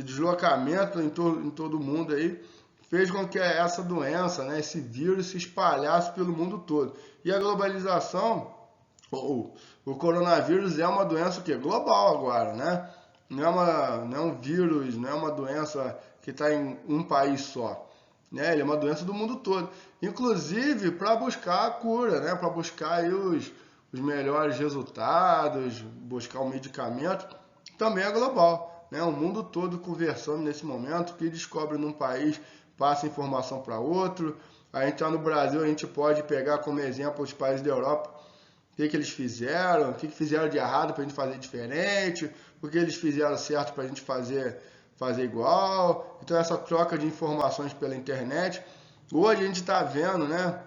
deslocamento em todo o mundo aí, fez com que essa doença, né, esse vírus se espalhasse pelo mundo todo. E a globalização, o coronavírus é uma doença que é global agora, né? Não é um vírus, não é uma doença que está em um país só, né? Ele é uma doença do mundo todo, inclusive para buscar a cura, né? Para buscar aí os melhores resultados, buscar um medicamento, também é global, né? O mundo todo conversando nesse momento, que descobre num país, passa informação para outro. A gente está no Brasil, a gente pode pegar como exemplo os países da Europa, o que eles fizeram, o que fizeram de errado para a gente fazer diferente, o que eles fizeram certo para a gente fazer igual. Então essa troca de informações pela internet, hoje a gente está vendo, né,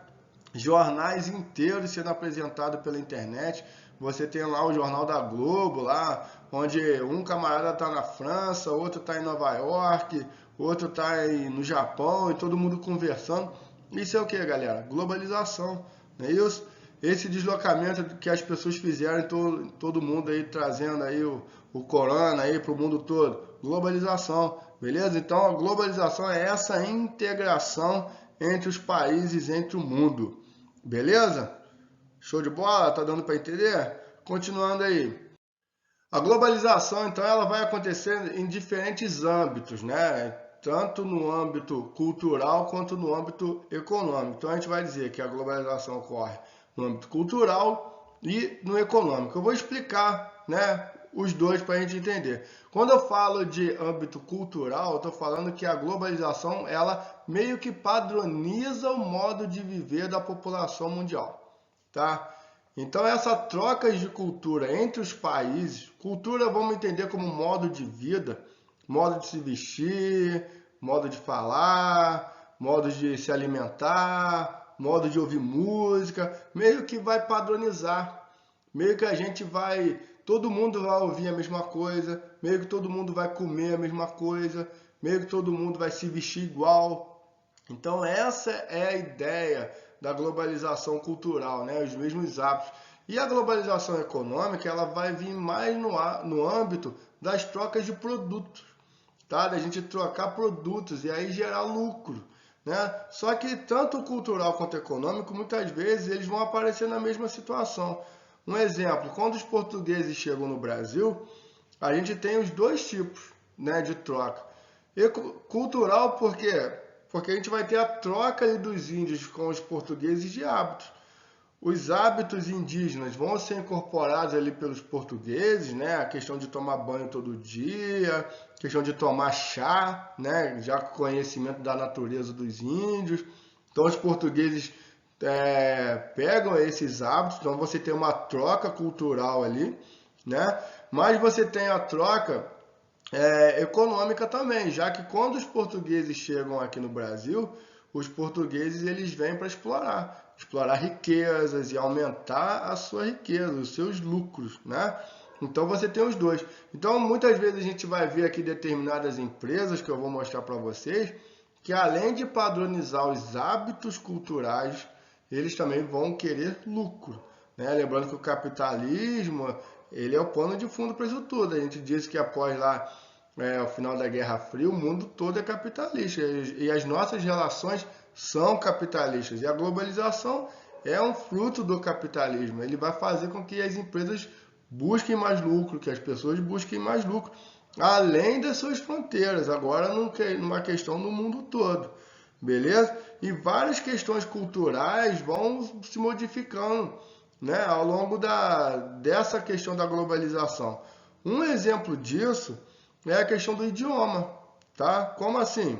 jornais inteiros sendo apresentados pela internet. Você tem lá o Jornal da Globo, lá, onde um camarada está na França, outro está em Nova York, outro está no Japão, e todo mundo conversando. Isso é o que, galera? Globalização, não é isso? Esse deslocamento que as pessoas fizeram em todo mundo aí, trazendo aí o corona aí para o mundo todo. Globalização, beleza? Então a globalização é essa integração entre os países, entre o mundo. Beleza? Show de bola? Tá dando para entender? Continuando aí. A globalização, então, ela vai acontecer em diferentes âmbitos, né? Tanto no âmbito cultural quanto no âmbito econômico. Então a gente vai dizer que a globalização ocorre no âmbito cultural e no econômico. Eu vou explicar, né, os dois para a gente entender. Quando eu falo de âmbito cultural, eu estou falando que a globalização ela meio que padroniza o modo de viver da população mundial, tá? Então essa troca de cultura entre os países, cultura vamos entender como modo de vida, modo de se vestir, modo de falar, modo de se alimentar, modo de ouvir música, meio que vai padronizar, meio que a gente vai, todo mundo vai ouvir a mesma coisa, meio que todo mundo vai comer a mesma coisa, meio que todo mundo vai se vestir igual. Então essa é a ideia da globalização cultural, né? Os mesmos hábitos. E a globalização econômica, ela vai vir mais no âmbito das trocas de produtos, tá? Da gente trocar produtos e aí gerar lucro, né? Só que tanto o cultural quanto o econômico, muitas vezes, eles vão aparecer na mesma situação. Um exemplo, quando os portugueses chegam no Brasil, a gente tem os dois tipos, né, de troca. Cultural, por quê? Porque a gente vai ter a troca dos índios com os portugueses de hábitos. Os hábitos indígenas vão ser incorporados ali pelos portugueses, né? A questão de tomar banho todo dia, a questão de tomar chá, né? Já com conhecimento da natureza dos índios. Então os portugueses pegam esses hábitos, então você tem uma troca cultural ali, né? Mas você tem a troca econômica também, já que quando os portugueses chegam aqui no Brasil, os portugueses eles vêm para explorar riquezas e aumentar a sua riqueza, os seus lucros, né? Então você tem os dois. Então muitas vezes a gente vai ver aqui determinadas empresas que eu vou mostrar para vocês, que além de padronizar os hábitos culturais, eles também vão querer lucro, né? Lembrando que o capitalismo ele é o pano de fundo para isso tudo. A gente disse que após lá ao final da Guerra Fria, o mundo todo é capitalista e as nossas relações são capitalistas. E a globalização é um fruto do capitalismo. Ele vai fazer com que as empresas busquem mais lucro, que as pessoas busquem mais lucro, além das suas fronteiras, agora numa questão do mundo todo. Beleza? E várias questões culturais vão se modificando, né, ao longo dessa questão da globalização. Um exemplo disso é a questão do idioma, tá? Como assim?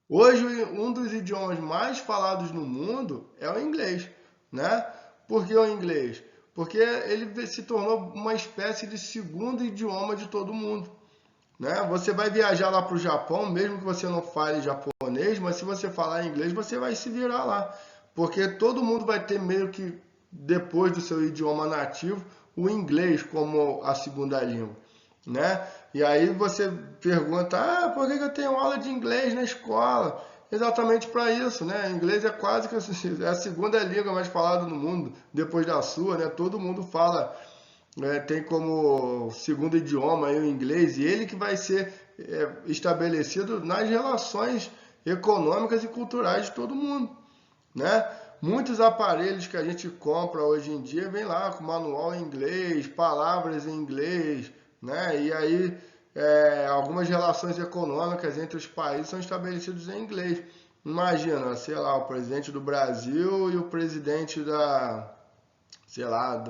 Hoje, um dos idiomas mais falados no mundo é o inglês, né? Por que o inglês? Porque ele se tornou uma espécie de segundo idioma de todo mundo, né? Você vai viajar lá para o Japão, mesmo que você não fale japonês, mas se você falar inglês, você vai se virar lá, porque todo mundo vai ter meio que, depois do seu idioma nativo, o inglês como a segunda língua, né? E aí você pergunta, por que eu tenho aula de inglês na escola? Exatamente para isso, né? Inglês é quase que é a segunda língua mais falada no mundo, depois da sua, né? Todo mundo fala, tem como segundo idioma aí o inglês, e ele que vai ser estabelecido nas relações econômicas e culturais de todo mundo, né? Muitos aparelhos que a gente compra hoje em dia vem lá com manual em inglês, palavras em inglês, né? E aí algumas relações econômicas entre os países são estabelecidas em inglês. Imagina, sei lá, o presidente do Brasil e o presidente sei lá,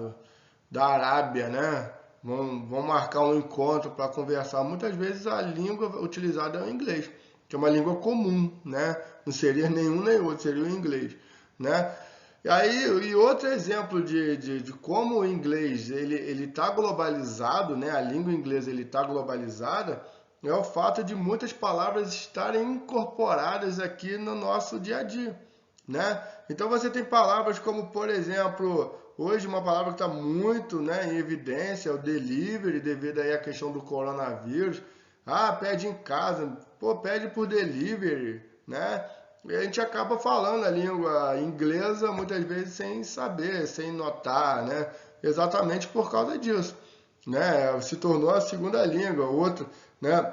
da Arábia, né? Vão marcar um encontro para conversar. Muitas vezes a língua utilizada é o inglês, que é uma língua comum, né? Não seria nenhum nem outro, seria o inglês, né? E outro exemplo de como o inglês ele está globalizado, né? A língua inglesa ele está globalizada, é o fato de muitas palavras estarem incorporadas aqui no nosso dia a dia, né? Então você tem palavras como, por exemplo, hoje uma palavra que está muito, né, em evidência é o delivery, devido aí à questão do coronavírus. Pede em casa, pede por delivery, né? E a gente acaba falando a língua inglesa muitas vezes sem saber, sem notar, né? Exatamente por causa disso, né? Se tornou a segunda língua. Outro, né,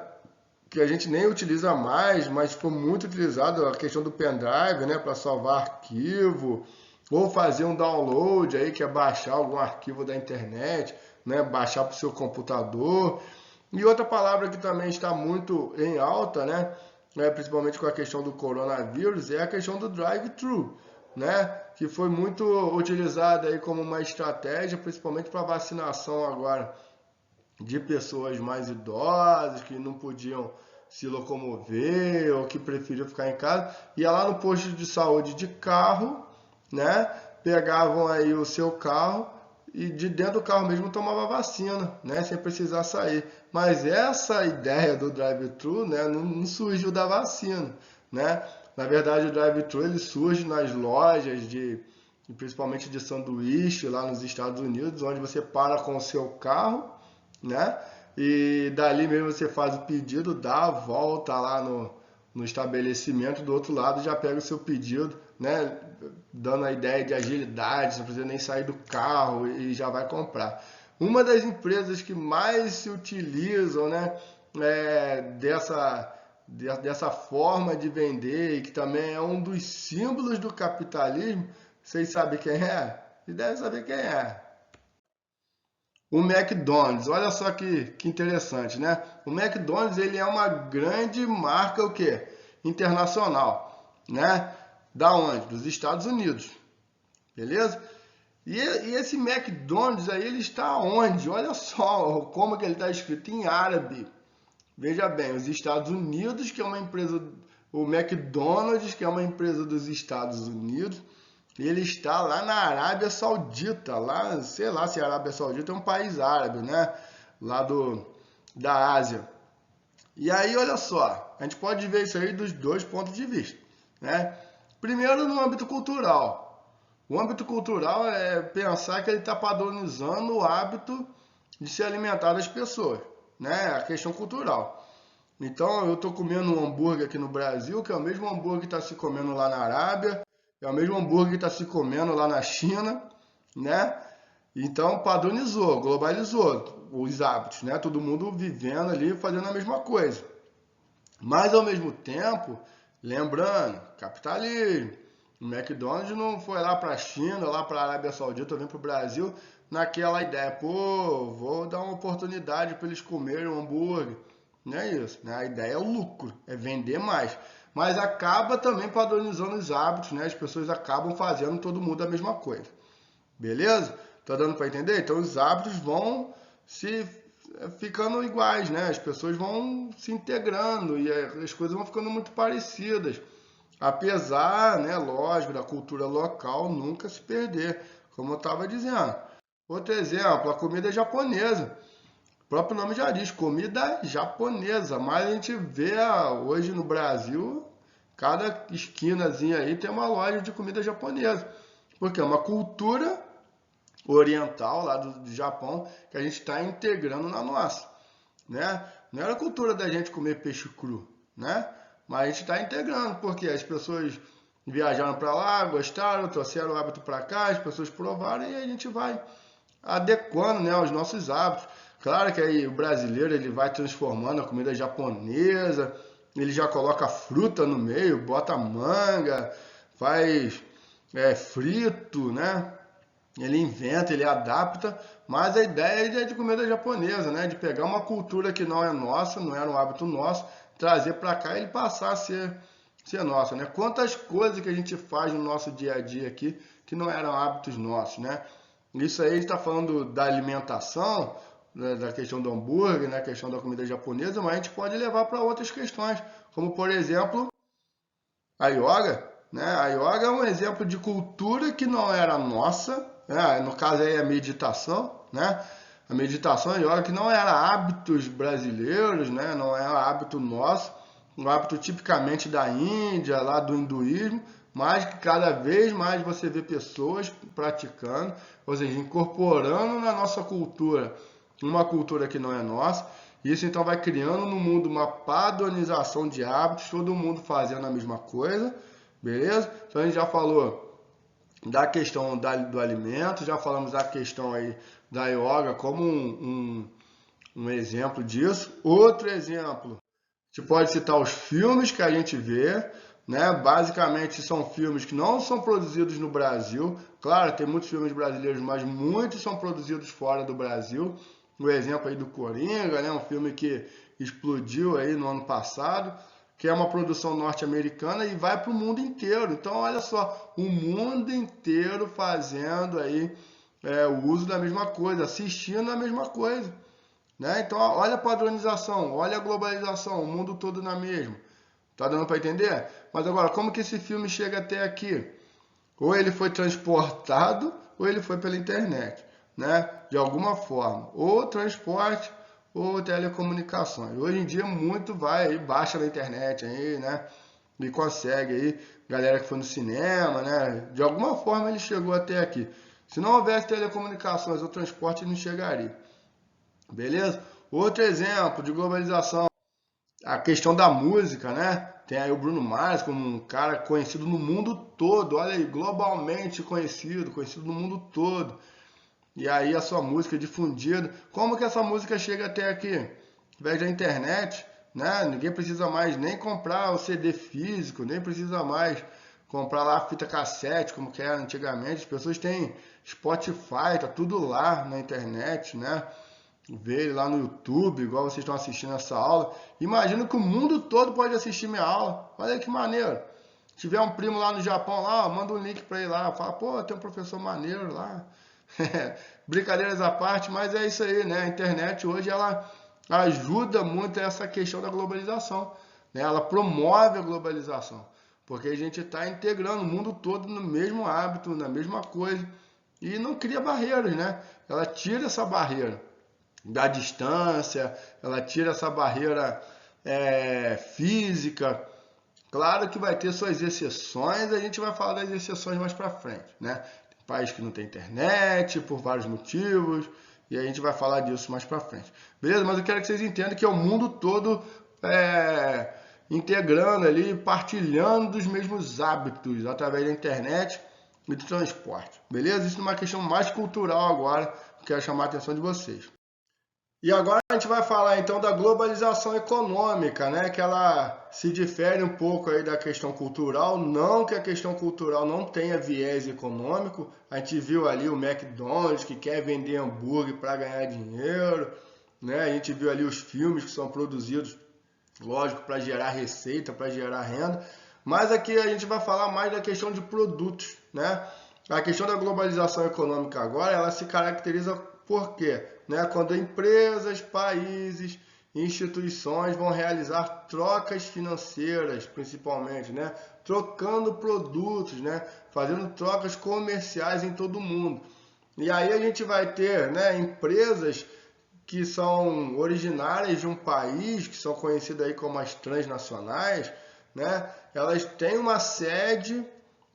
que a gente nem utiliza mais, mas foi muito utilizado a questão do pendrive, né, para salvar arquivo, ou fazer um download aí, que é baixar algum arquivo da internet, né, baixar para o seu computador. E outra palavra que também está muito em alta, né, principalmente com a questão do coronavírus, é a questão do drive-thru, né, que foi muito utilizada aí como uma estratégia, principalmente para vacinação agora de pessoas mais idosas que não podiam se locomover ou que preferiam ficar em casa, ia lá no posto de saúde de carro, né? Pegavam aí o seu carro e de dentro do carro mesmo tomava vacina, né? Sem precisar sair. Mas essa ideia do drive-thru, né, não surgiu da vacina, né? Na verdade, o drive-thru ele surge nas lojas principalmente de sanduíche lá nos Estados Unidos, onde você para com o seu carro, né? E dali mesmo você faz o pedido, dá a volta lá no estabelecimento, do outro lado já pega o seu pedido, né? dando a ideia de agilidade, você não precisa nem sair do carro e já vai comprar. Uma das empresas que mais se utilizam, né, dessa forma de vender e que também é um dos símbolos do capitalismo, vocês sabem quem é? Vocês devem saber quem é. O McDonald's, olha só que interessante, né? O McDonald's ele é uma grande marca o quê? Internacional, né? Da onde? Dos Estados Unidos, beleza? E esse McDonald's aí ele está onde? Olha só como que ele está escrito em árabe. Veja bem, os Estados Unidos, que é uma empresa, o McDonald's, que é uma empresa dos Estados Unidos, ele está lá na Arábia Saudita, lá, sei lá se a Arábia Saudita é um país árabe, né? Lá da Ásia. E aí, olha só, a gente pode ver isso aí dos dois pontos de vista, né? Primeiro, no âmbito cultural. O âmbito cultural é pensar que ele está padronizando o hábito de se alimentar das pessoas, né? A questão cultural. Então, eu estou comendo um hambúrguer aqui no Brasil, que é o mesmo hambúrguer que está se comendo lá na Arábia, é o mesmo hambúrguer que está se comendo lá na China, né? Então, padronizou, globalizou os hábitos, né? Todo mundo vivendo ali, fazendo a mesma coisa. Mas, ao mesmo tempo, lembrando, capitalismo. O McDonald's não foi lá para a China, lá para a Arábia Saudita, vem para o Brasil, naquela ideia, pô, vou dar uma oportunidade para eles comerem um hambúrguer. Não é isso, né? A ideia é o lucro, é vender mais. Mas acaba também padronizando os hábitos, né? As pessoas acabam fazendo todo mundo a mesma coisa. Beleza? Tá dando para entender? Então os hábitos vão se ficando iguais, né? As pessoas vão se integrando e as coisas vão ficando muito parecidas. Apesar, né, lógico, da cultura local nunca se perder, como eu estava dizendo. Outro exemplo, a comida japonesa. O próprio nome já diz, comida japonesa, mas a gente vê hoje no Brasil, cada esquinazinha aí tem uma loja de comida japonesa, porque é uma cultura oriental lá do Japão que a gente está integrando na nossa, né? Não era a cultura da gente comer peixe cru, né? Mas a gente está integrando, porque as pessoas viajaram para lá, gostaram, trouxeram o hábito para cá, as pessoas provaram e a gente vai adequando, né, aos nossos hábitos. Claro que aí o brasileiro ele vai transformando a comida japonesa, ele já coloca fruta no meio, bota manga, faz frito, né? Ele inventa, ele adapta, mas a ideia é de comida japonesa, né? De pegar uma cultura que não é nossa, não era um hábito nosso, trazer para cá e ele passar a ser nossa, né? Quantas coisas que a gente faz no nosso dia a dia aqui que não eram hábitos nossos, né? Isso aí a gente está falando da alimentação, né, da questão do hambúrguer, né, a questão da comida japonesa, mas a gente pode levar para outras questões, como por exemplo a yoga, né? A yoga é um exemplo de cultura que não era nossa, né? No caso aí a meditação, né? A meditação, a yoga que não era hábitos brasileiros, né? Não era hábito nosso, um hábito tipicamente da Índia, lá do hinduísmo, mas que cada vez mais você vê pessoas praticando, ou seja, incorporando na nossa cultura uma cultura que não é nossa. Isso então vai criando no mundo uma padronização de hábitos, todo mundo fazendo a mesma coisa, beleza? Então a gente já falou da questão do alimento, já falamos da questão aí da yoga como um exemplo disso. Outro exemplo, a gente pode citar os filmes que a gente vê, né? Basicamente são filmes que não são produzidos no Brasil. Claro, tem muitos filmes brasileiros, mas muitos são produzidos fora do Brasil. O exemplo aí do Coringa, né? Um filme que explodiu aí no ano passado, que é uma produção norte-americana e vai para o mundo inteiro. Então, olha só, o mundo inteiro fazendo aí o uso da mesma coisa, assistindo a mesma coisa, né? Então, olha a padronização, olha a globalização, o mundo todo na mesma. Tá dando para entender? Mas agora, como que esse filme chega até aqui? Ou ele foi transportado, ou ele foi pela internet, né? De alguma forma. Ou transporte, ou telecomunicações. Hoje em dia, muito vai aí, baixa na internet aí, né? E consegue aí, galera que foi no cinema, né? De alguma forma ele chegou até aqui. Se não houvesse telecomunicações ou transporte, ele não chegaria. Beleza? Outro exemplo de globalização, a questão da música, né? Tem aí o Bruno Mars como um cara conhecido no mundo todo, olha aí, globalmente conhecido no mundo todo. E aí a sua música é difundida. Como que essa música chega até aqui? Através da internet, né? Ninguém precisa mais nem comprar o CD físico, nem precisa mais comprar lá a fita cassete, como que era antigamente. As pessoas têm Spotify, tá tudo lá na internet, né? Ver ele lá no YouTube, igual vocês estão assistindo essa aula. Imagino que o mundo todo pode assistir minha aula. Olha que maneiro. Se tiver um primo lá no Japão, lá, ó, manda um link para ele lá. Fala, pô, tem um professor maneiro lá. Brincadeiras à parte, mas é isso aí, né? A internet hoje ela ajuda muito essa questão da globalização, né? Ela promove a globalização, porque a gente está integrando o mundo todo no mesmo hábito, na mesma coisa, e não cria barreiras, né? Ela tira essa barreira da distância, ela tira essa barreira física. Claro que vai ter suas exceções, a gente vai falar das exceções mais para frente, né? Tem país que não tem internet por vários motivos, e a gente vai falar disso mais para frente. Beleza? Mas eu quero que vocês entendam que é o mundo todo integrando ali, partilhando dos mesmos hábitos através da internet e do transporte. Beleza? Isso é uma questão mais cultural agora, que eu quero chamar a atenção de vocês. E agora a gente vai falar então da globalização econômica, né? Que ela se difere um pouco aí da questão cultural, não que a questão cultural não tenha viés econômico. A gente viu ali o McDonald's que quer vender hambúrguer para ganhar dinheiro, né? A gente viu ali os filmes que são produzidos, lógico, para gerar receita, para gerar renda. Mas aqui a gente vai falar mais da questão de produtos, né? A questão da globalização econômica agora, ela se caracteriza por quê? Né? Quando empresas, países, instituições vão realizar trocas financeiras, principalmente, né? Trocando produtos, né? Fazendo trocas comerciais em todo o mundo. E aí a gente vai ter, né, empresas que são originárias de um país, que são conhecidas aí como as transnacionais, né? Elas têm uma sede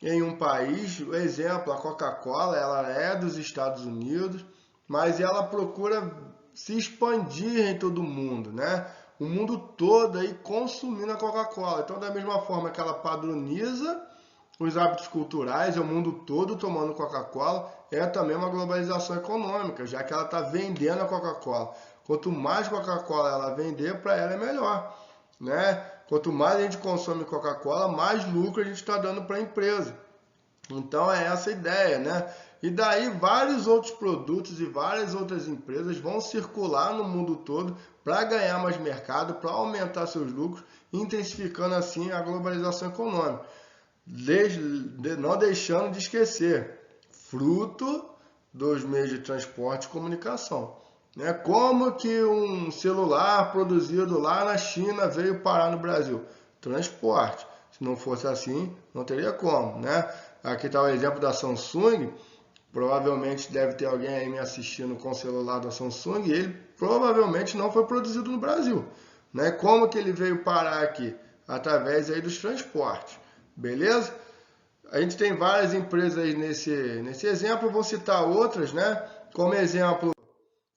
em um país. O exemplo, a Coca-Cola, ela é dos Estados Unidos, mas ela procura se expandir em todo o mundo, né? O mundo todo aí consumindo a Coca-Cola. Então, da mesma forma que ela padroniza os hábitos culturais, é o mundo todo tomando Coca-Cola, é também uma globalização econômica, já que ela está vendendo a Coca-Cola. Quanto mais Coca-Cola ela vender, para ela é melhor, né? Quanto mais a gente consome Coca-Cola, mais lucro a gente está dando para a empresa. Então é essa a ideia, né? E daí vários outros produtos e várias outras empresas vão circular no mundo todo para ganhar mais mercado, para aumentar seus lucros, intensificando assim a globalização econômica. Não deixando de esquecer, fruto dos meios de transporte e comunicação. Né? Como que um celular produzido lá na China veio parar no Brasil? Transporte. Se não fosse assim, não teria como, né? Aqui está o exemplo da Samsung. Provavelmente deve ter alguém aí me assistindo com o celular da Samsung, e ele provavelmente não foi produzido no Brasil, né? Como que ele veio parar aqui? Através aí dos transportes, beleza? A gente tem várias empresas aí nesse exemplo, eu vou citar outras, né? Como exemplo,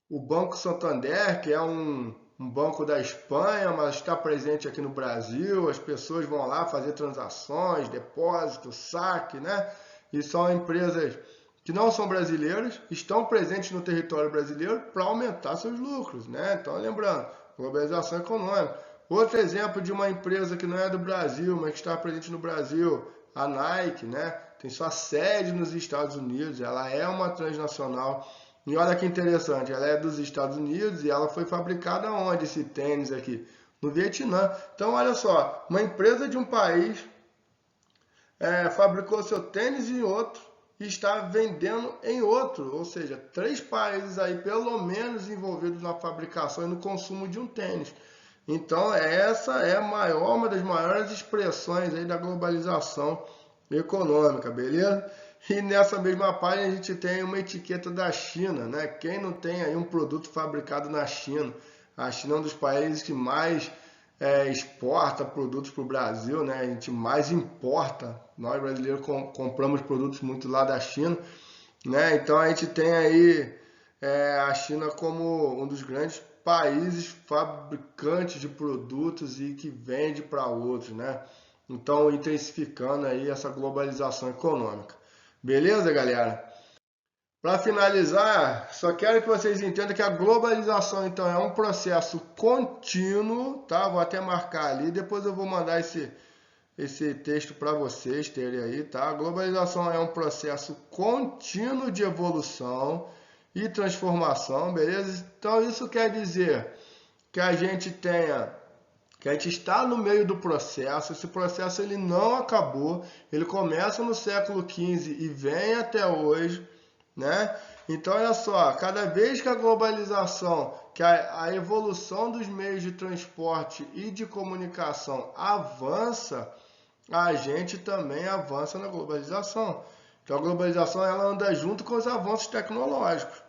o Banco Santander, que é um banco da Espanha, mas está presente aqui no Brasil. As pessoas vão lá fazer transações, depósito, saque, né? E são empresas que não são brasileiras, estão presentes no território brasileiro para aumentar seus lucros, né? Então, lembrando, globalização econômica. Outro exemplo de uma empresa que não é do Brasil, mas que está presente no Brasil, a Nike, né? Tem sua sede nos Estados Unidos, ela é uma transnacional. E olha que interessante, ela é dos Estados Unidos e ela foi fabricada onde esse tênis aqui? No Vietnã. Então, olha só, uma empresa de um país fabricou seu tênis em outro e está vendendo em outro, ou seja, 3 países aí pelo menos envolvidos na fabricação e no consumo de um tênis. Então essa é uma das maiores expressões aí da globalização econômica, beleza? E nessa mesma página a gente tem uma etiqueta da China, né? Quem não tem aí um produto fabricado na China? A China é um dos países que mais exporta produtos para o Brasil, né? A gente mais importa. Nós brasileiros compramos produtos muito lá da China, né? Então a gente tem aí a China como um dos grandes países fabricantes de produtos e que vende para outros, né? Então, intensificando aí essa globalização econômica. Beleza, galera? Para finalizar, só quero que vocês entendam que a globalização, então, é um processo contínuo, tá? Vou até marcar ali, depois eu vou mandar esse texto para vocês terem aí, tá? A globalização é um processo contínuo de evolução e transformação, beleza? Então, isso quer dizer que a gente está no meio do processo. Esse processo ele não acabou, ele começa no século XV e vem até hoje, né? Então, olha só, cada vez que a globalização, que a evolução dos meios de transporte e de comunicação avança, a gente também avança na globalização. Então, a globalização ela anda junto com os avanços tecnológicos.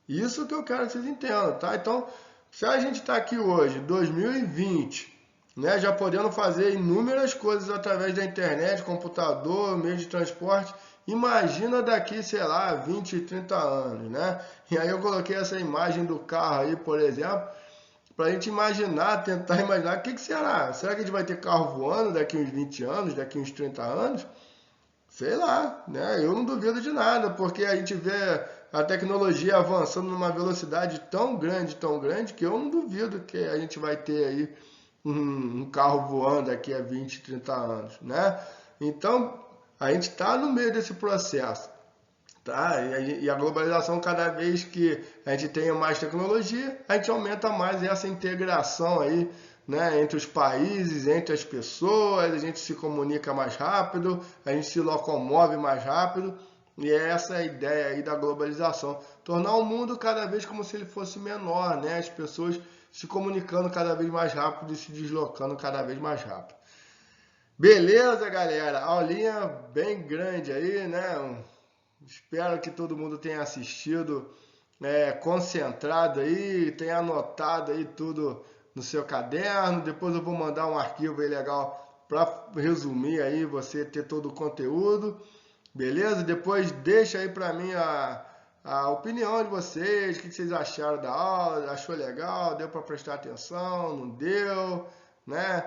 Isso que eu quero que vocês entendam, tá? Então, se a gente está aqui hoje, 2020, né, já podendo fazer inúmeras coisas através da internet, computador, meio de transporte, imagina daqui, sei lá, 20, 30 anos, né? E aí eu coloquei essa imagem do carro aí, por exemplo, para a gente imaginar, tentar imaginar, o que será? Será que a gente vai ter carro voando daqui uns 20 anos, daqui uns 30 anos? Sei lá, né? Eu não duvido de nada, porque a gente vê a tecnologia avançando numa velocidade tão grande, que eu não duvido que a gente vai ter aí um carro voando daqui a 20, 30 anos, né? Então, a gente está no meio desse processo, tá? E a globalização, cada vez que a gente tenha mais tecnologia, a gente aumenta mais essa integração aí, né, entre os países, entre as pessoas, a gente se comunica mais rápido, a gente se locomove mais rápido, e essa é a ideia aí da globalização, tornar o mundo cada vez como se ele fosse menor, né, as pessoas se comunicando cada vez mais rápido e se deslocando cada vez mais rápido. Beleza, galera? Aulinha bem grande aí, né? Espero que todo mundo tenha assistido, concentrado aí, tenha anotado aí tudo no seu caderno. Depois eu vou mandar um arquivo aí legal para resumir aí, você ter todo o conteúdo, beleza? Depois deixa aí para mim a opinião de vocês, o que vocês acharam da aula, achou legal, deu para prestar atenção, não deu, né?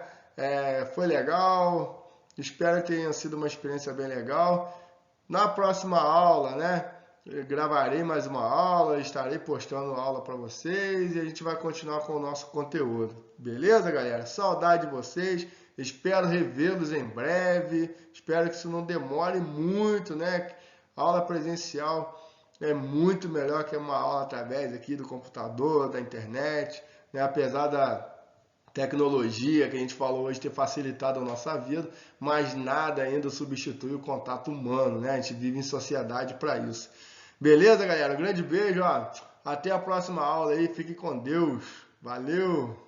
Foi legal, espero que tenha sido uma experiência bem legal. Na próxima aula, né, eu gravarei mais uma aula, estarei postando aula para vocês e a gente vai continuar com o nosso conteúdo. Beleza, galera? Saudade de vocês, espero revê-los em breve, espero que isso não demore muito, né? A aula presencial é muito melhor que uma aula através aqui do computador, da internet, né? Apesar da tecnologia que a gente falou hoje ter facilitado a nossa vida, mas nada ainda substitui o contato humano, né? A gente vive em sociedade para isso. Beleza, galera? Um grande beijo, ó. Até a próxima aula aí. Fique com Deus. Valeu!